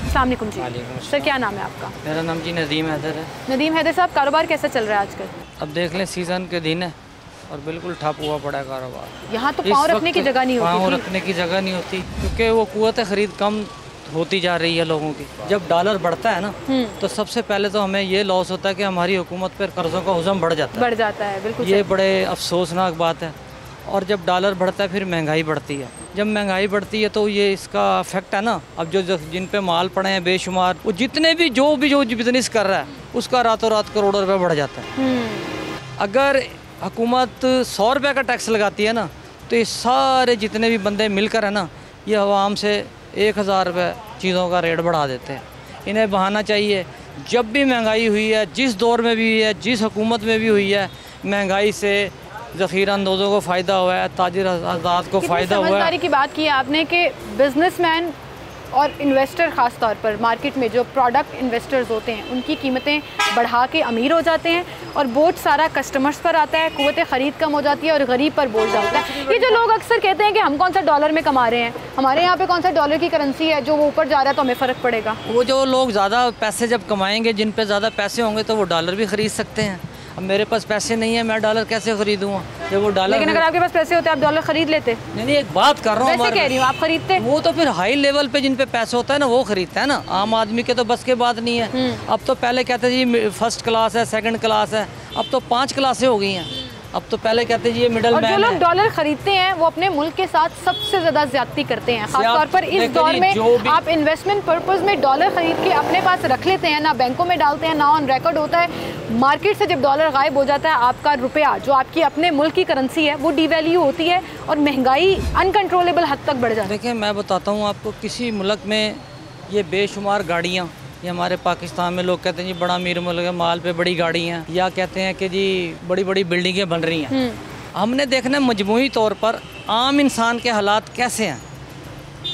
अस्सलाम वालेकुम जी। सर क्या नाम है आपका? मेरा नाम जी नदीम हैदर है। नदीम हैदर साहब, कारोबार कैसा चल रहा है आजकल? अब देख लें, सीज़न के दिन है और बिल्कुल ठप हुआ पड़ा है कारोबार। यहाँ तो पाँव रखने की जगह नहीं होती। पाँव रखने की जगह नहीं होती, क्योंकि वो कुव्वत ख़रीद कम होती जा रही है लोगों की। जब डॉलर बढ़ता है ना तो सबसे पहले तो हमें ये लॉस होता है कि हमारी हुकूमत पर कर्ज़ों का हुज़म बढ़ जाता है। बिल्कुल, ये बड़े अफसोसनाक बात है। और जब डॉलर बढ़ता है फिर महंगाई बढ़ती है। जब महंगाई बढ़ती है तो ये इसका इफेक्ट है ना, अब जो जिन पे माल पड़े हैं बेशुमार, वो जितने भी जो बिजनेस कर रहा है उसका रातों रात करोड़ों रुपए बढ़ जाता है। अगर हुकूमत 100 रुपये का टैक्स लगाती है ना, तो ये सारे जितने भी बंदे मिलकर है ना, ये आवाम से 1000 रुपये चीज़ों का रेट बढ़ा देते हैं। इन्हें बहाना चाहिए, जब भी महंगाई हुई है, जिस दौर में भी हुई है, जिस हुकूमत में भी हुई है, महंगाई से ज़ख़ीरा अंदोज़ों को फ़ायदा हुआ है, ताजिर हज़रात को फ़ायदा हुआ है। समझदारी की बात की है आपने कि बिजनेसमैन और इन्वेस्टर ख़ास तौर पर मार्केट में जो प्रोडक्ट इन्वेस्टर्स होते हैं उनकी कीमतें बढ़ा के अमीर हो जाते हैं, और बोझ सारा कस्टमर्स पर आता है, क़ुव्वत ख़रीद कम हो जाती है और गरीब पर बोझ जाता है। ये जो लोग अक्सर कहते हैं कि हम कौन सा डॉलर में कमा रहे हैं, हमारे यहाँ पे कौन सा डॉलर की करेंसी है, जो वो ऊपर जा रहा है तो हमें फ़र्क पड़ेगा। वो जो लोग ज़्यादा पैसे जब कमाएँगे, जिन पर ज़्यादा पैसे होंगे, तो वो डॉलर भी ख़रीद सकते हैं। अब मेरे पास पैसे नहीं है, मैं डॉलर कैसे खरीदूंगा जब वो डॉलर। लेकिन अगर आपके पास पैसे होते आप डॉलर खरीद लेते। नहीं, एक बात कर रहा हूँ, वैसे कह रही हूँ, आप खरीदते। वो तो फिर हाई लेवल पे जिन पे पैसे होता है ना वो खरीदता है ना, आम आदमी के तो बस के बात नहीं है। अब तो पहले कहते जी फर्स्ट क्लास है, सेकंड क्लास है, अब तो 5 क्लासें हो गई हैं। अब तो पहले कहते जी ये मिडल मैन है। जो लोग डॉलर खरीदते हैं वो अपने मुल्क के साथ सबसे ज़्यादा ज्यादती करते हैं, खासतौर पर इस दौर में। आप इन्वेस्टमेंट पर्पस में डॉलर खरीद के अपने पास रख लेते हैं, ना बैंकों में डालते हैं, ना ऑन रिकॉर्ड होता है। मार्केट से जब डॉलर गायब हो जाता है, आपका रुपया जो आपकी अपने मुल्क की करेंसी है वो डिवैल्यू होती है और महंगाई अनकंट्रोलेबल हद तक बढ़ जाती है। देखिए, मैं बताता हूँ आपको, किसी मुल्क में ये बेशुमार गाड़ियाँ, ये हमारे पाकिस्तान में लोग कहते हैं जी बड़ा अमीर मुल्क है, माल पे बड़ी गाड़ी हैं, या कहते हैं कि जी बड़ी बड़ी बिल्डिंगें बन रही हैं। हमने देखना मजमूई तौर पर आम इंसान के हालात कैसे हैं।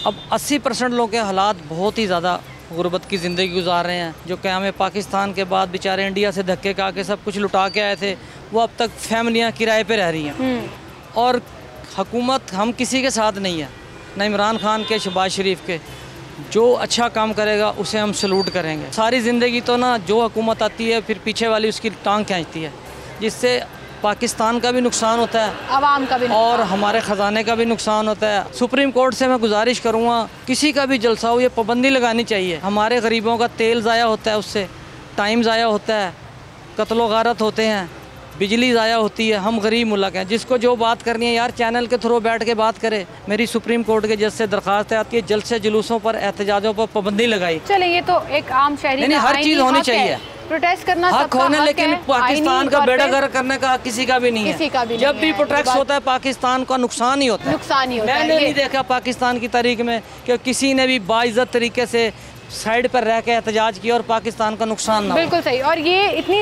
अब 80% लोगों के हालात बहुत ही ज़्यादा गुर्बत की ज़िंदगी गुजार रहे हैं। जो क़याम पाकिस्तान के बाद बेचारे इंडिया से धक्के खा के सब कुछ लुटा के आए थे, वो अब तक फैमिलियाँ किराए पे रह रही हैं। और हुकूमत हम किसी के साथ नहीं है, न इमरान खान के, शहबाज शरीफ के। जो अच्छा काम करेगा उसे हम सलूट करेंगे। सारी ज़िंदगी तो ना जो हुकूमत आती है फिर पीछे वाली उसकी टांग खींचती है, जिससे पाकिस्तान का भी नुकसान होता है, आवाम का भी, और हमारे ख़जाने का भी नुकसान होता है। सुप्रीम कोर्ट से मैं गुजारिश करूँगा, किसी का भी जलसा हो ये पाबंदी लगानी चाहिए। हमारे गरीबों का तेल ज़ाया होता है, उससे टाइम ज़ाया होता है, कत्लो गारत होते हैं, बिजली ज़ाया होती है। हम गरीब मुल्क हैं, जिसको जो बात करनी है यार चैनल के थ्रू बैठ के बात करे। मेरी सुप्रीम कोर्ट के जज से दरख्वास्त है कि जल्द से जुलूसों पर, एहतजाजों पर पाबंदी लगाई। चले, ये तो एक आम शहरी हर चीज़ होनी चाहिए। प्रोटेस्ट करना हक सबका होने, हक लेकिन है, पाकिस्तान आईनी का तौर बेड़ा पे गर्क करने का किसी का भी नहीं है। किसी का भी जब नहीं भी है, ये प्रोटेस्ट बात- होता है पाकिस्तान का नुकसान ही होता है। नुकसान ही होता है। मैंने ये- नहीं देखा पाकिस्तान की तारीख में कि किसी ने भी बाइज्जत तरीके से साइड पर रह के एहतजाज किया और पाकिस्तान का नुकसान ना हो। बिल्कुल सही। और ये इतनी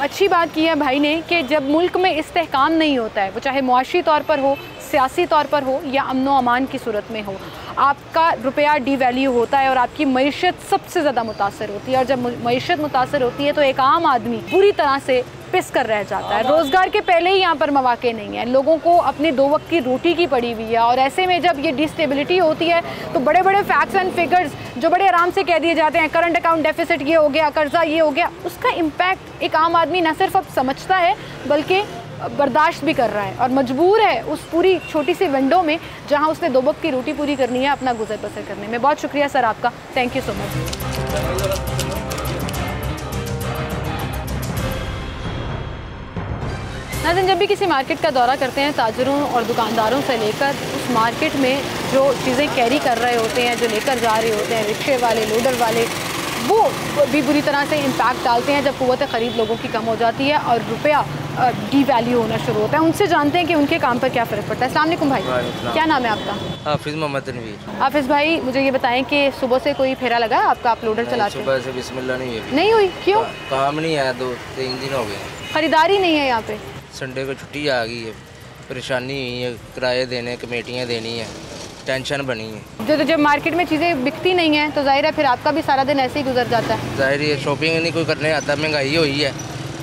अच्छी बात की है भाई ने कि जब मुल्क में इस्तेहकाम नहीं होता है, वो चाहे मुआशी तौर पर हो, सियासी तौर पर हो या अमनो अमान की सूरत में हो, आपका रुपया डिवैल्यू होता है और आपकी मईशत सबसे ज़्यादा मुतासर होती है। और जब मईशत मुतासर होती है तो एक आम आदमी पूरी तरह से पिस कर रह जाता है। रोज़गार के पहले ही यहाँ पर मौके नहीं है, लोगों को अपने 2 वक्त की रोटी की पड़ी हुई है। और ऐसे में जब ये डिस्टेबिलिटी होती है तो बड़े बड़े फैक्ट्स एंड फिगर्स जो बड़े आराम से कह दिए जाते हैं, करंट अकाउंट डेफिसिट ये हो गया, कर्जा ये हो गया, उसका इम्पैक्ट एक आम आदमी न सिर्फ अब समझता है बल्कि बर्दाश्त भी कर रहा है और मजबूर है उस पूरी छोटी सी विंडो में जहाँ उसने 2 वक्त की रोटी पूरी करनी है अपना गुजर बसर करने में। बहुत शुक्रिया सर आपका, थैंक यू सो मच। नाज़रीन, जब भी किसी मार्केट का दौरा करते हैं ताजरों और दुकानदारों से लेकर उस मार्केट में जो चीज़ें कैरी कर रहे होते हैं, जो लेकर जा रहे होते हैं, रिक्शे वाले, लोडर वाले, वो भी बुरी तरह से इम्पैक्ट डालते हैं जब क़ुव्वत ख़रीद लोगों की कम हो जाती है और रुपया डीवैल्यू होना शुरू होता है। उनसे जानते हैं कि उनके काम पर क्या फ़र्क पड़ता है। अस्सलाम वालेकुम भाई, क्या नाम है आपका? हाफिज़ मोहम्मद तनवीर। हाफिज़ भाई, मुझे ये बताएं कि सुबह से कोई फेरा लगा है आपका? आप लोडर चलाते हैं? सुबह से बिस्मिल्लाह नहीं हुई? क्यों? काम नहीं आया, 2-3 दिन हो गए। ख़रीदारी नहीं है यहाँ पे? संडे को छुट्टी आ गई है, परेशानी हुई है, किराए देने, कमेटियाँ देनी है, टेंशन बनी है। जब मार्केट में चीज़ें बिकती नहीं हैं तो जाहिर है फिर आपका भी सारा दिन ऐसे ही गुजर जाता है। जाहिर है शॉपिंग नहीं कोई करने आता, महंगाई हुई है,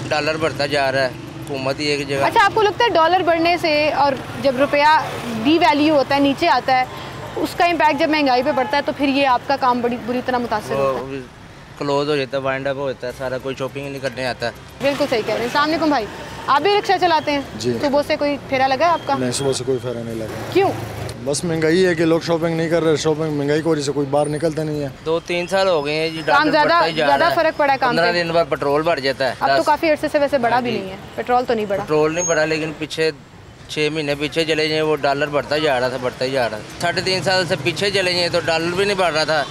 डॉलर बढ़ता जा रहा है, हुकूमत ही एक जगह। अच्छा, आपको लगता है डॉलर बढ़ने से और जब रुपया डीवैल्यू होता है, नीचे आता है, उसका इम्पैक्ट जब महंगाई पे पड़ता है तो फिर ये आपका काम बड़ी बुरी तरह मुतासर होता है? क्लोज हो जाता है, वाइंड अप हो जाता है, सारा कोई शॉपिंग नहीं करने आता। बिल्कुल सही कह रहे हैं। अस्सलाम वालेकुम भाई, आप भी रिक्शा चलाते हैं? जी। सुबह से कोई फेरा लगा है आपका? नहीं, सुबह से कोई फेरा नहीं लगा। क्यों? बस महंगाई है कि लोग शॉपिंग नहीं कर रहे, शॉपिंग महंगाई की वजह से कोई बाहर निकलता नहीं है। 2-3 साल हो गए हैं जी, काम ज़्यादा फ़र्क पड़ा है काम से? 15 दिन बाद पेट्रोल बढ़ जाता है। अब तो काफ़ी अर्से से वैसे बढ़ा भी नहीं है, पेट्रोल तो नहीं बढ़ा। पेट्रोल नहीं बढ़ा, लेकिन पीछे 6 महीने पीछे चले जाए वो डॉलर बढ़ता जा रहा था, बढ़ता ही जा रहा था। 3.5 साल से पीछे चले जाए तो डॉलर भी नहीं बढ़ रहा था,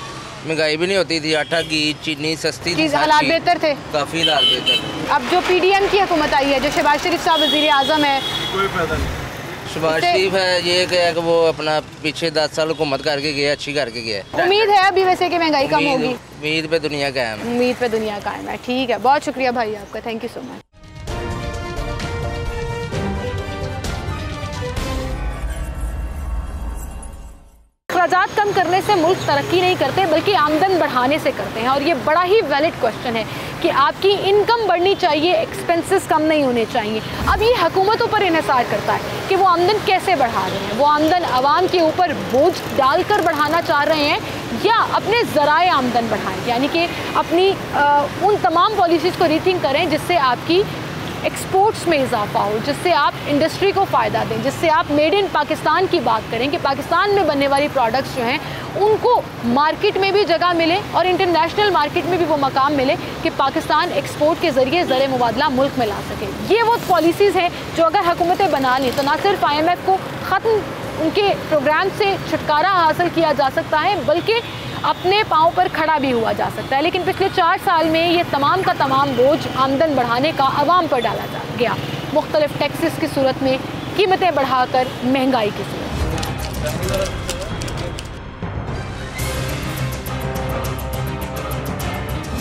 महंगाई भी नहीं होती थी, आटा घी चीनी सस्ती थी, हालात बेहतर थे, काफ़ी हालात बेहतर। अब जो पीडीएम की हुकूमत आई है, जो शहबाज शरीफ साहब वज़ीर आज़म है, कोई फायदा नहीं। शहबाज शरीफ है ये क्या कि वो अपना पीछे 10 साल हुकूमत करके गया, अच्छी करके गया। उम्मीद है अभी वैसे कि महंगाई कम होगी? उम्मीद पे दुनिया कायम है। उम्मीद पे दुनिया कायम है। ठीक है, बहुत शुक्रिया भाई आपका, थैंक यू सो मच। अखराजात कम करने से मुल्क तरक्की नहीं करते बल्कि आमदन बढ़ाने से करते हैं। और ये बड़ा ही वैलिड क्वेश्चन है कि आपकी इनकम बढ़नी चाहिए, एक्सपेंसेस कम नहीं होने चाहिए। अब ये हुकूमतों पर इन्हिसार करता है कि वो आमदन कैसे बढ़ा रहे हैं। वो आमदन आवाम के ऊपर बोझ डालकर बढ़ाना चाह रहे हैं या अपने ज़राए आमदन बढ़ाएं, यानी कि अपनी उन तमाम पॉलिसीज़ को रीथिंक करें जिससे आपकी एक्सपोर्ट्स में इजाफा हो, जिससे आप इंडस्ट्री को फ़ायदा दें, जिससे आप मेड इन पाकिस्तान की बात करें कि पाकिस्तान में बनने वाली प्रोडक्ट्स जो हैं उनको मार्केट में भी जगह मिले और इंटरनेशनल मार्केट में भी वो मकाम मिले कि पाकिस्तान एक्सपोर्ट के ज़रिए ज़र मुबादला मुल्क में ला सके। ये वो पॉलिसीज़ हैं जो अगर हुकूमतें बना लें तो ना सिर्फ IMF को ख़त्म, उनके प्रोग्राम से छुटकारा हासिल किया जा सकता है बल्कि अपने पाँव पर खड़ा भी हुआ जा सकता है। लेकिन पिछले 4 साल में ये तमाम का तमाम बोझ आमदन बढ़ाने का अवाम पर डाला गया, मुख्तलिफ टैक्सेस की सूरत में, कीमतें बढ़ाकर, महंगाई की सूरत में।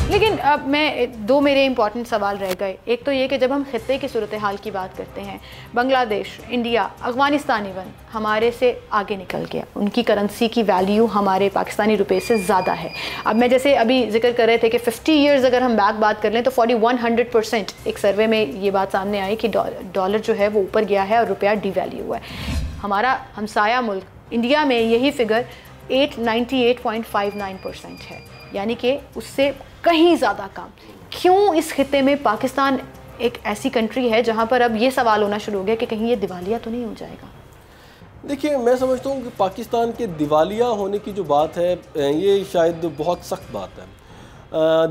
लेकिन अब दो मेरे इंपॉर्टेंट सवाल रह गए। एक तो ये कि जब हम खित्ते की सूरत हाल की बात करते हैं, बांग्लादेश, इंडिया, अफ़गानिस्तान इवन हमारे से आगे निकल गया, उनकी करेंसी की वैल्यू हमारे पाकिस्तानी रुपए से ज़्यादा है। अब मैं जैसे अभी जिक्र कर रहे थे कि 50 ईयर्स अगर हम बैक बात कर लें तो 4100% एक सर्वे में ये बात सामने आई कि डॉलर जो है वो ऊपर गया है और रुपया डिवैल्यू हुआ है। हमारा हमसाया मुल्क इंडिया में यही फिगर 98.59% है, यानी कि उससे कहीं ज़्यादा कम। क्यों इस खित्ते में पाकिस्तान एक ऐसी कंट्री है जहाँ पर अब ये सवाल होना शुरू हो गया कि कहीं ये दिवालिया तो नहीं हो जाएगा? देखिए, मैं समझता हूँ कि पाकिस्तान के दिवालिया होने की जो बात है ये शायद बहुत सख्त बात है।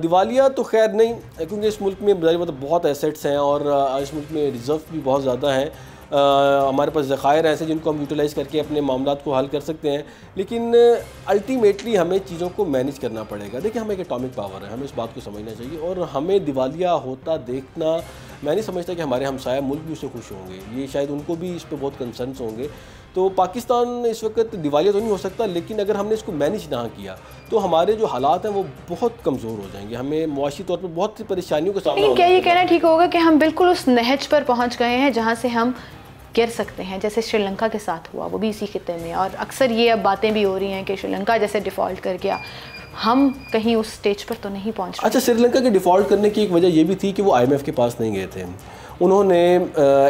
दिवालिया तो खैर नहीं, क्योंकि इस मुल्क में मतलब बहुत एसेट्स हैं और इस मुल्क में रिज़र्व भी बहुत ज़्यादा हैं हमारे पास ज़खायर ऐसे जिनको हम यूटिलाइज़ करके अपने मामलात को हल कर सकते हैं, लेकिन अल्टीमेटली हमें चीज़ों को मैनेज करना पड़ेगा। देखिए, हम एक एटॉमिक पावर है, हमें इस बात को समझना चाहिए, और हमें दिवालिया होता देखना, मैं नहीं समझता कि हमारे हमसाया मुल्क भी उससे खुश होंगे, ये शायद उनको भी इस पर बहुत कंसर्न्स होंगे। तो पाकिस्तान इस वक्त दिवालिया तो नहीं हो सकता, लेकिन अगर हमने इसको मैनेज ना किया तो हमारे जो हालात हैं वो बहुत कमज़ोर हो जाएंगे, हमें मुआशी तौर पर बहुत सी परेशानियों का सामना। क्या ये कहना ठीक होगा कि हम बिल्कुल उस नहज पर पहुँच गए हैं जहाँ से हम गिर सकते हैं, जैसे श्रीलंका के साथ हुआ, वो भी इसी खिते में, और अक्सर ये अब बातें भी हो रही हैं कि श्रीलंका जैसे डिफ़ॉल्ट कर गया, हम कहीं उस स्टेज पर तो नहीं पहुंच रहे। अच्छा, श्रीलंका के डिफ़ॉल्ट करने की एक वजह ये भी थी कि वो IMF के पास नहीं गए थे। उन्होंने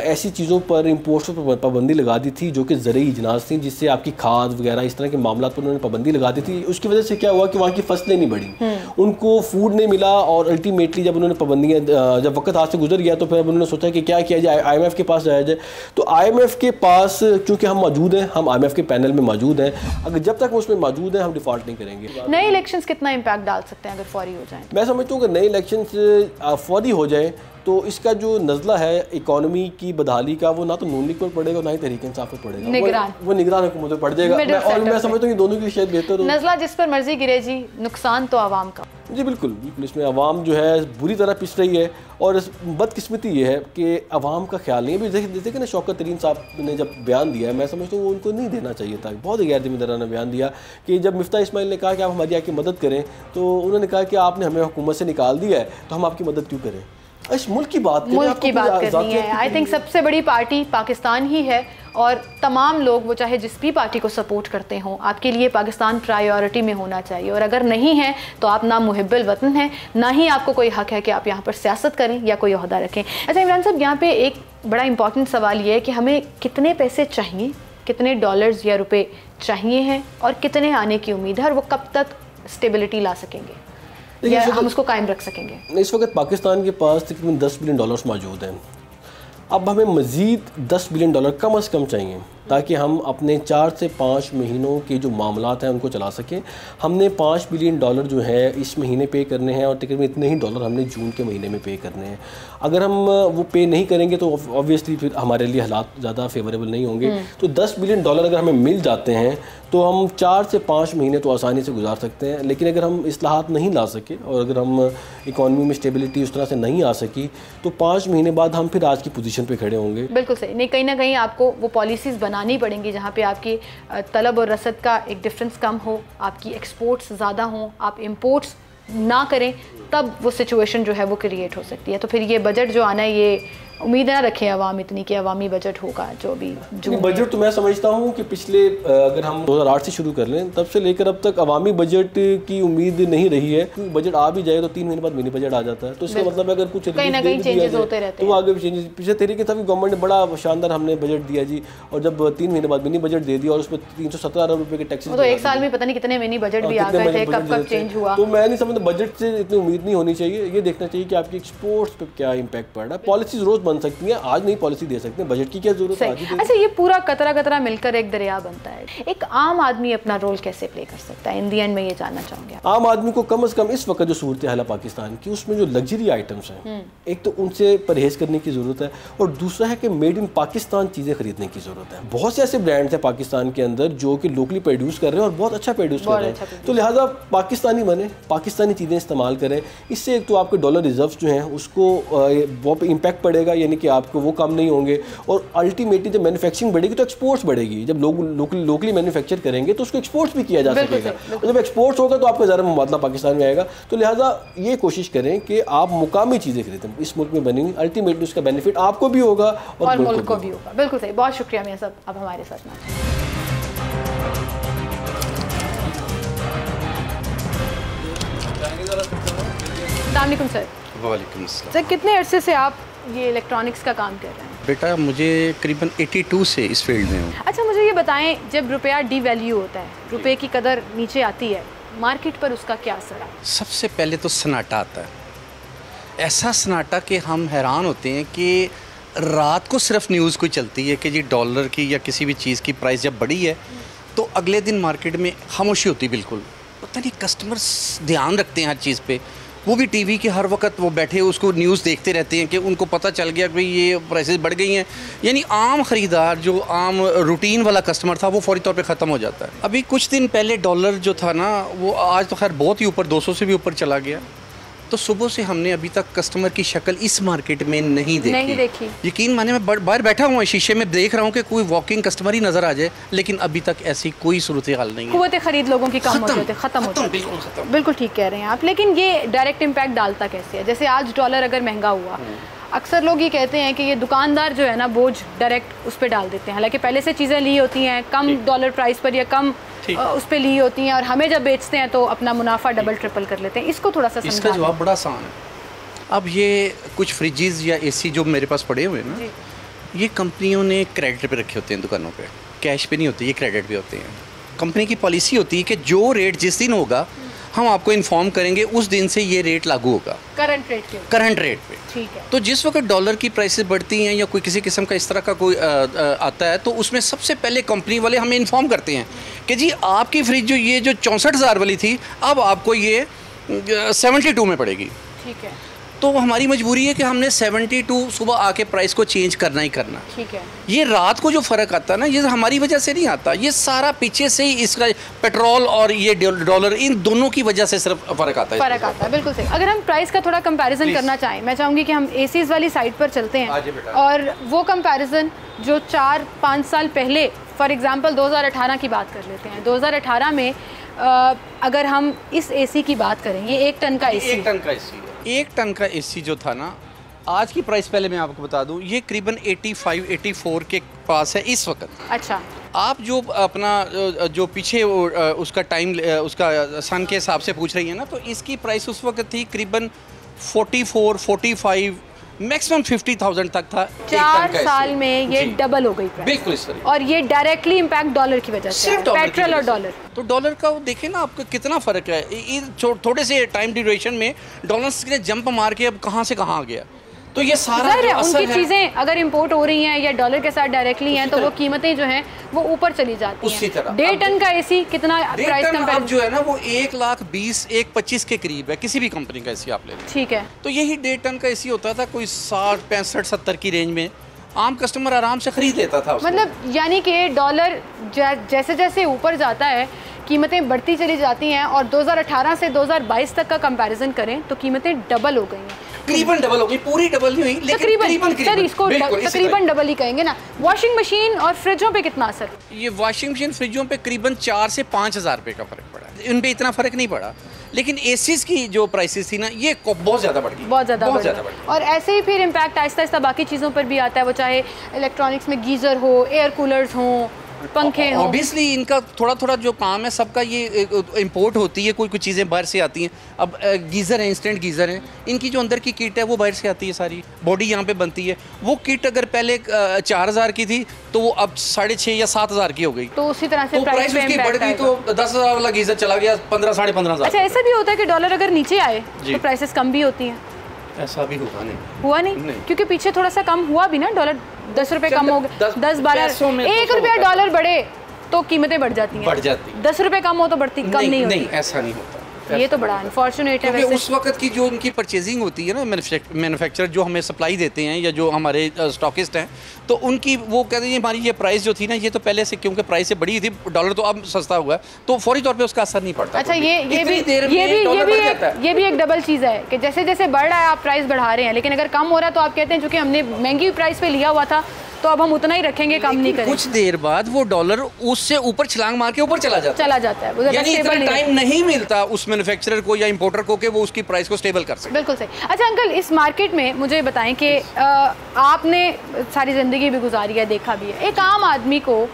ऐसी चीज़ों पर इम्पोर्ट्स पर पाबंदी लगा दी थी जो कि ज़रूरी इजनास थी, जिससे आपकी खाद वगैरह इस तरह के मामला पर उन्होंने पाबंदी लगा दी थी। उसकी वजह से क्या हुआ कि वहाँ की फसलें नहीं बढ़ी, उनको फूड नहीं मिला, और अल्टीमेटली जब उन्होंने पाबंदियाँ, जब वक्त हाथ से गुजर गया तो फिर अब उन्होंने सोचा कि क्या किया जाए, IMF के पास जाया जाए। तो IMF के पास क्योंकि हम मौजूद हैं, हम IMF के पैनल में मौजूद हैं, अगर जब तक हम उसमें मौजूद हैं हम डिफ़ॉल्ट नहीं करेंगे। नए इलेक्शंस कितना इम्पैक्ट डाल सकते हैं अगर फौरी हो जाएं? मैं समझता हूँ कि नए इलेक्शंस फौरी हो जाए तो इसका जो नज़ला है इकोनॉमी की बदहाली का, वो ना तो नून लीग पर पड़ेगा ना ही तहरीक इंसाफ पर पड़ेगा, वो निगरान हुकूमत पर पड़ जाएगा। और मैं समझता हूँ कि दोनों की शायद बेहतर हो। नज़ला जिस पर मर्जी गिरे जी, नुकसान तो आवाम का। जी बिल्कुल बिल्कुल, इसमें आवाम जो है बुरी तरह पिस रही है, और बदकिस्मती ये है कि आवाम का ख्याल नहीं है। अभी देखिए ना, शौकत तरीन साहब ने जब बयान दिया है, मैं समझता हूँ वो उनको नहीं देना चाहिए था, बहुत गैर जिम्मेदाराना बयान दिया कि जब मिफ्ता इस्माइल ने कहा कि आप हमारी आके मदद करें, तो उन्होंने कहा कि आपने हमें हुकूमत से निकाल दिया है तो हम आपकी मदद क्यों करें। इस मुल्क की बात करनी है। आई थिंक सबसे बड़ी पार्टी पाकिस्तान ही है, और तमाम लोग, वो चाहे जिस भी पार्टी को सपोर्ट करते हों, आपके लिए पाकिस्तान प्रायोरिटी में होना चाहिए, और अगर नहीं है तो आप ना मुहिब्बुल वतन हैं, ना ही आपको कोई हक है कि आप यहाँ पर सियासत करें या कोई ओहदा रखें। अच्छा इमरान साहब, यहाँ पे एक बड़ा इंपॉर्टेंट सवाल ये है कि हमें कितने पैसे चाहिए, कितने डॉलर्स या रुपए चाहिए हैं, और कितने आने की उम्मीद है, और वो कब तक स्टेबिलिटी ला सकेंगे या हम उसको कायम रख सकेंगे? इस वक्त पाकिस्तान के पास तकरीबन $10 बिलियन मौजूद हैं। अब हमें मज़ीद $10 बिलियन कम से कम चाहिए ताकि हम अपने 4 से 5 महीनों के जो मामलात हैं उनको चला सकें। हमने $5 बिलियन जो है इस महीने पे करने हैं, और तकरीबन इतने ही डॉलर हमने जून के महीने में पे करने हैं। अगर हम वो पे नहीं करेंगे तो ऑब्वियसली फिर हमारे लिए हालात ज़्यादा फेवरेबल नहीं होंगे। तो $10 बिलियन अगर हमें मिल जाते हैं तो हम 4 से 5 महीने तो आसानी से गुजार सकते हैं। लेकिन अगर हम इस्लाहात नहीं ला सके, और अगर हम इकॉनमी में स्टेबिलिटी उस तरह से नहीं आ सकी, तो 5 महीने बाद हम फिर आज की पोजीशन पे खड़े होंगे। बिल्कुल सही। नहीं, कहीं ना कहीं आपको वो पॉलिसीज़ बनानी पड़ेंगी जहाँ पे आपकी तलब और रसद का एक डिफरेंस कम हो, आपकी एक्सपोर्ट्स ज़्यादा हों, आप इंपोर्ट्स ना करें, तब वो सिचुएशन जो है वो क्रिएट हो सकती है। तो फिर ये बजट जो आना है, ये उम्मीद ना रखें अवाम इतनी कि अवामी बजट होगा जो भी जो बजट। तो मैं समझता हूँ कि पिछले, अगर हम 2008 से शुरू कर लें, तब से लेकर अब तक अवामी बजट की उम्मीद नहीं रही है। क्योंकि बजट आ भी जाए तो 3 महीने बाद मिनी बजट आ जाता है, तो इसका मतलब अगर कुछ कहीं ना कहीं चेंजेस होते रहते हैं, तो आगे भी चेंजेस। पिछले तरीके से गवर्नमेंट ने बड़ा शानदार हमने बजट दिया जी, और जब 3 महीने बाद मिनी बजट दे दिया और उसमें 317 अरब रुपये के टैक्सेस, तो एक साल में पता नहीं कितने मिनी बजट भी आ गए थे, कब चेंज हुआ। तो मैं नहीं समझता बजट से इतनी उम्मीद नहीं होनी चाहिए। ये देखना चाहिए कि आपकी एक्सपोर्ट्स पर क्या इम्पैक्ट पड़ रहा है। पॉलिसीज रोज बन सकती हैं, आज नहीं पॉलिसी दे सकते हैं, बजट की क्या जरूरत है? अच्छा, ये पूरा कतरा कतरा मिलकर एक दरिया बनता है। एक आम आदमी अपना रोल कैसे प्ले कर सकता है? इन दी एंड में ये जानना चाहूँगी। आम आदमी को कम से कम इस वक्त जो सूरत हाल है पाकिस्तान की, उसमें जो लग्जरी आइटम्स हैं, एक तो उनसे परहेज करने की ज़रूरत है, और दूसरा है कि मेड इन पाकिस्तान चीज़ें खरीदने की ज़रूरत है। बहुत से ऐसे ब्रांड्स हैं पाकिस्तान के अंदर जो कि लोकली प्रोड्यूस कर रहे हैं और बहुत अच्छा प्रोड्यूस कर रहे हैं। तो लिहाजा पाकिस्तानी बने, पाकिस्तानी चीज़ें इस्तेमाल करें। इससे एक तो आपके डॉलर रिजर्व जो हैं उसको वो पे इम्पैक्ट पड़ेगा, यानी कि आपको वो कम नहीं होंगे, और अल्टीमेटली जब मैन्युफैक्चरिंग बढ़ेगी तो एक्सपोर्ट्स बढ़ेगी। जब लोग लोकली मैन्युफैक्चर करेंगे तो उसको एक्सपोर्ट्स भी किया जा सकेगा, और जब एक्सपोर्ट्स होगा तो आपका ज़्यादा मुबादला पाकिस्तान में आएगा। तो लिहाजा ये कोशिश करें कि आप मुकामी चीज़ें खरीदें, इस मुल्क में बनी हुई, अल्टीमेटली उसका बेनिफिट आपको भी होगा और मुल्क को भी होगा। बिल्कुल सही, बहुत शुक्रिया मियां साहब, अब हमारे साथ ना। अस्सलामुअलैकुम सर। वालेकुम अस्सलाम। सर, कितने अरसे से आप ये इलेक्ट्रॉनिक्स का काम कर रहे हैं? बेटा मुझे करीबन 82 से इस फील्ड में हूँ। अच्छा, मुझे ये बताएं, जब रुपया डीवैल्यू होता है, रुपए की कदर नीचे आती है, मार्केट पर उसका क्या असर है? सबसे पहले तो सन्नाटा आता है, ऐसा सन्नाटा कि हम हैरान होते हैं कि रात को सिर्फ न्यूज़ कोई चलती है कि जी डॉलर की या किसी भी चीज़ की प्राइस जब बढ़ी है तो अगले दिन मार्केट में खामोशी होती, बिल्कुल पता नहीं कस्टमर्स ध्यान रखते हैं हर चीज़ पे, वो भी टीवी के हर वक्त वो बैठे उसको न्यूज़ देखते रहते हैं कि उनको पता चल गया कि भाई ये प्राइसेस बढ़ गई हैं। यानी आम ख़रीदार जो आम रूटीन वाला कस्टमर था वो फौरी तौर पे ख़त्म हो जाता है। अभी कुछ दिन पहले डॉलर जो था ना वो आज तो खैर बहुत ही ऊपर 200 से भी ऊपर चला गया। तो सुबह से हमने अभी तक कस्टमर की शक्ल इस मार्केट में नहीं देखी। यकीन माने मैं बाहर बैठा हुआ शीशे में देख रहा हूँ कि कोई वॉकिंग कस्टमर ही नज़र आ जाए, लेकिन अभी तक ऐसी कोई सूरत हाल नहीं है। कुव्वत खरीद लोगों की कम हो जाती है, ख़त्म हो जाती है। बिल्कुल ठीक कह रहे हैं आप। लेकिन ये डायरेक्ट इम्पैक्ट डालता कैसे है? जैसे आज डॉलर अगर महंगा हुआ, अक्सर लोग ये कहते हैं कि ये दुकानदार जो है ना बोझ डायरेक्ट उस पर डाल देते हैं, हालांकि पहले से चीज़ें ली होती हैं कम डॉलर प्राइस पर या कम उस पर ली होती हैं, और हमें जब बेचते हैं तो अपना मुनाफा डबल ट्रिपल कर लेते हैं। इसको थोड़ा सा इसका जवाब बड़ा आसान है। अब ये कुछ फ्रिजेस या एसी जो मेरे पास पड़े हुए हैं ना, ये कंपनियों ने क्रेडिट पे रखे होते हैं दुकानों पे, कैश पे नहीं होते, ये क्रेडिट पे होते हैं। कंपनी की पॉलिसी होती है कि जो रेट जिस दिन होगा हम आपको इन्फॉर्म करेंगे, उस दिन से ये रेट लागू होगा करंट रेट पे। ठीक है। तो जिस वक्त डॉलर की प्राइसेस बढ़ती हैं या कोई किसी किस्म का इस तरह का कोई आता है, तो उसमें सबसे पहले कंपनी वाले हमें इन्फॉर्म करते हैं कि जी आपकी फ्रिज जो ये जो 64,000 वाली थी अब आपको ये 72 में पड़ेगी। ठीक है। तो हमारी मजबूरी है कि हमने 72 सुबह आके प्राइस को चेंज करना ही करना। ठीक है। ये रात को जो फ़र्क आता है ना, ये हमारी वजह से नहीं आता, ये सारा पीछे से ही इसका पेट्रोल और ये डॉलर इन दोनों की वजह से सिर्फ फ़र्क आता है। बिल्कुल सही। अगर हम प्राइस का थोड़ा कंपैरिजन करना चाहें, मैं चाहूँगी कि हम एसीज़ वाली साइड पर चलते हैं और वो कंपैरिजन जो 4-5 साल पहले, फॉर एग्जांपल 2018 की बात कर लेते हैं। 2018 में अगर हम इस एसी की बात करें, ये 1 टन का एसी, 1 टन का एसी जो था ना, आज की प्राइस पहले मैं आपको बता दूं, ये करीबन 85-84 के पास है इस वक्त। अच्छा। आप जो अपना जो पीछे उसका टाइम उसका सन के हिसाब से पूछ रही है ना, तो इसकी प्राइस उस वक्त थी करीबन 44-45 मैक्सिमम 50,000 तक था। 4 साल में ये डबल हो गई प्राइस। बिल्कुल इस तरह। और ये डायरेक्टली इम्पैक्ट डॉलर की वजह से, पेट्रोल और डॉलर। तो डॉलर का देखें ना आपको कितना फ़र्क है, थोड़े से टाइम ड्यूरेशन में डॉलर ने जंप मार के अब कहाँ से कहाँ आ गया। तो ये सारा जो उनकी चीज़ें अगर इंपोर्ट हो रही हैं या डॉलर के साथ डायरेक्टली हैं, तो वो कीमतें जो हैं वो ऊपर चली जाती हैं। उसी तरह 1.5 टन का एसी कितना प्राइस कंपेयर जो है ना, वो 1,20,1,25 के करीब है, किसी भी कंपनी का एसी आप ले लें। ठीक है। तो यही 1.5 टन का एसी होता था कोई 60, 65, 70 की रेंज में, आम कस्टमर आराम से खरीद लेता था। मतलब यानी कि डॉलर जैसे जैसे ऊपर जाता है कीमतें बढ़ती चली जाती हैं, और 2018 से 2022 तक का कंपैरिजन करें तो कीमतें डबल हो गई हैं। तकरीबन डबल हो गई, पूरी डबल नहीं हुई, लेकिन तकरीबन डबल ही कहेंगे ना। वॉशिंग मशीन और फ्रिजों पे कितना असर? ये वॉशिंग मशीन फ्रिजों पे करीबन 4 से 5,000 रुपये का फ़र्क पड़ा। उन पे इतना फ़र्क नहीं पड़ा, लेकिन एसीज की जो प्राइसेस थी ना, ये बहुत ज़्यादा बढ़ गई, बहुत ज़्यादा बढ़ गई। और ऐसे ही फिर इम्पैक्ट आहिस्ता आहिस्ता बाकी चीज़ों पर भी आता है, वो चाहे इलेक्ट्रॉनिक्स में गीज़र हो, एयर कूलर्स हों, पंखे हो। ऑब्वियसली इनका थोड़ा थोड़ा जो काम है सबका, ये इंपोर्ट होती है, कोई कुछ चीज़ें बाहर से आती हैं। अब गीज़र है, इंस्टेंट गीज़र है, इनकी जो अंदर की किट है वो बाहर से आती है, सारी बॉडी यहाँ पे बनती है। वो किट अगर पहले 4,000 की थी तो वो अब 6,500 या 7,000 की हो गई। तो उसी तरह से प्राइस उसकी बढ़ गई, तो 10,000 वाला गीज़र चला गया 15,000-15,500। अच्छा, ऐसा भी होता है कि डॉलर अगर नीचे आए तो प्राइसेस कम भी होती हैं? ऐसा भी हुआ नहीं, क्योंकि पीछे थोड़ा सा कम हुआ भी ना, डॉलर 10 रुपए कम हो गए, 10-12, 1 रुपया डॉलर बढ़े तो कीमतें बढ़ जाती हैं। 10 रुपए कम हो तो बढ़ती कम नहीं होती। नहीं, ऐसा नहीं होता। ये तो बड़ा अनफॉर्चुनेट है। क्योंकि उस वक्त की जो उनकी परचेजिंग होती है ना, मैन्युफैक्चरर जो हमें सप्लाई देते हैं या जो हमारे स्टॉकिस्ट हैं, तो उनकी वो कहते हैं हमारी ये प्राइस जो थी ना, ये तो पहले से क्योंकि प्राइस से बढ़ी थी, डॉलर तो अब सस्ता हुआ है, तो फौरी तौर पे उसका असर नहीं पड़ता। अच्छा, ये भी एक डबल चीज़ है कि जैसे जैसे बढ़ रहा है आप प्राइस बढ़ा रहे हैं, लेकिन अगर कम हो रहा है तो आप कहते हैं चूँकि हमने महंगी प्राइस पे लिया हुआ था तो अब हम उतना ही रखेंगे, कम नहीं करेंगे। कुछ देर बाद वो डॉलर उससे ऊपर छलांग मार के ऊपर चला जाता है। यानी इतना टाइम नहीं मिलता उस मैन्युफैक्चरर को या इंपोर्टर को कि वो उसकी प्राइस को स्टेबल कर सके। बिल्कुल सही। अच्छा अंकल, इस मार्केट में मुझे बताएं कि आपने सारी ज़िंदगी भी गुजारी है, देखा भी है, एक आम आदमी को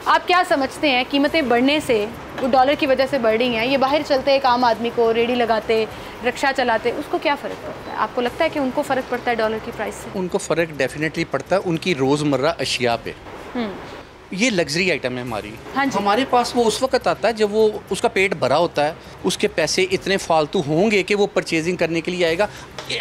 आप क्या समझते हैं कीमतें बढ़ने से, वो डॉलर की वजह से बढ़ रही हैं, ये बाहर चलते एक आम आदमी को, रेडी लगाते, रिक्शा चलाते, उसको क्या फ़र्क पड़ता है? आपको लगता है कि उनको फ़र्क पड़ता है डॉलर की प्राइस से? उनको फ़र्क डेफिनेटली पड़ता है उनकी रोज़मर्रा अशिया पे। ये लग्जरी आइटम है हमारी। हाँ जी। हमारे पास वो उस वक्त आता है जब वो उसका पेट भरा होता है, उसके पैसे इतने फालतू होंगे कि वो परचेजिंग करने के लिए आएगा।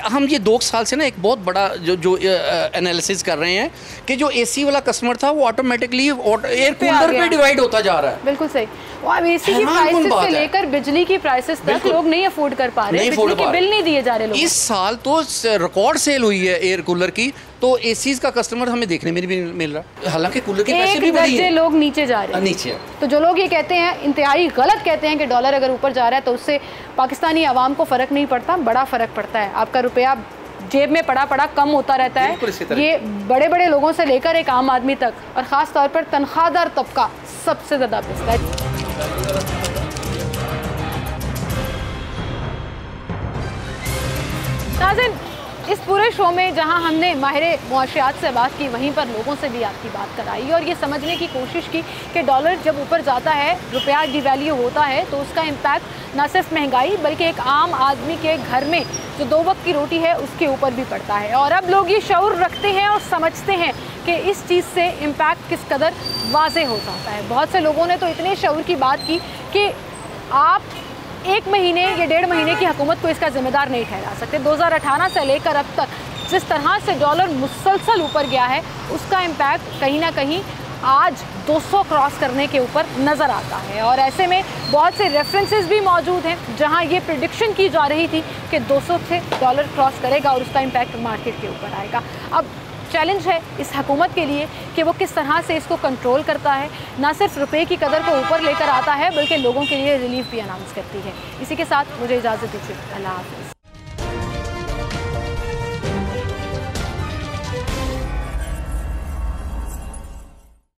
हम ये 2 साल से ना एक बहुत बड़ा जो एनालिसिस कर रहे हैं कि जो एसी वाला कस्टमर था वो ऑटोमेटिकली एयर कूलर पे डिवाइड होता जा रहा है। बिल्कुल सही। अब एसी की प्राइसेस से लेकर बिजली की प्राइसेस तक लोग नहीं अफोर्ड कर पा रहे, बिजली के बिल नहीं दिए जा रहे लोगों। इस साल तो रिकॉर्ड सेल हुई है एयर कूलर की, तो एसीज का कस्टमर हमें देखने में भी मिल रहा है, हालांकि कूलर के पैसे भी बढ़ी हैं। लोग नीचे जा रहे हैं, नीचे। तो जो लोग ये कहते हैं, इंतहाई गलत कहते हैं कि डॉलर अगर ऊपर जा रहा है तो उससे पाकिस्तानी आवाम को फ़र्क नहीं पड़ता, बड़ा फ़र्क पड़ता है। आपका रुपया जेब में पड़ा कम होता रहता है। ये बड़े बड़े लोगों से लेकर एक आम आदमी तक, और ख़ास तौर पर तनख्वाहदार तबका सबसे ज़्यादा पिसता है। नाज़रीन, इस पूरे शो में जहां हमने माहिर मुआशियात से बात की, वहीं पर लोगों से भी आपकी बात कराई और ये समझने की कोशिश की कि डॉलर जब ऊपर जाता है, रुपया डिवैल्यू होता है, तो उसका इम्पैक्ट न सिर्फ महंगाई बल्कि एक आम आदमी के घर में जो 2 वक्त की रोटी है उसके ऊपर भी पड़ता है। और अब लोग ये शऊर रखते हैं और समझते हैं कि इस चीज़ से इम्पैक्ट किस कदर वाज़ेह हो जाता है। बहुत से लोगों ने तो इतने शऊर की बात की कि आप 1 महीने या 1.5 महीने की हुकूमत को इसका जिम्मेदार नहीं ठहरा सकते। 2018 से लेकर अब तक जिस तरह से डॉलर मुसलसल ऊपर गया है, उसका इम्पैक्ट कहीं ना कहीं आज 200 क्रॉस करने के ऊपर नज़र आता है। और ऐसे में बहुत से रेफरेंसेस भी मौजूद हैं जहां ये प्रिडिक्शन की जा रही थी कि 200 से डॉलर क्रॉस करेगा और उसका इम्पैक्ट मार्केट के ऊपर आएगा। अब चैलेंज है इस हुकूमत के लिए कि वो किस तरह से इसको कंट्रोल करता है, ना सिर्फ रुपए की कदर को ऊपर लेकर आता है बल्कि लोगों के लिए रिलीफ भी अनाउंस करती है। इसी के साथ मुझे इजाज़त दीजिए, अल्लाह हाफ़िज़।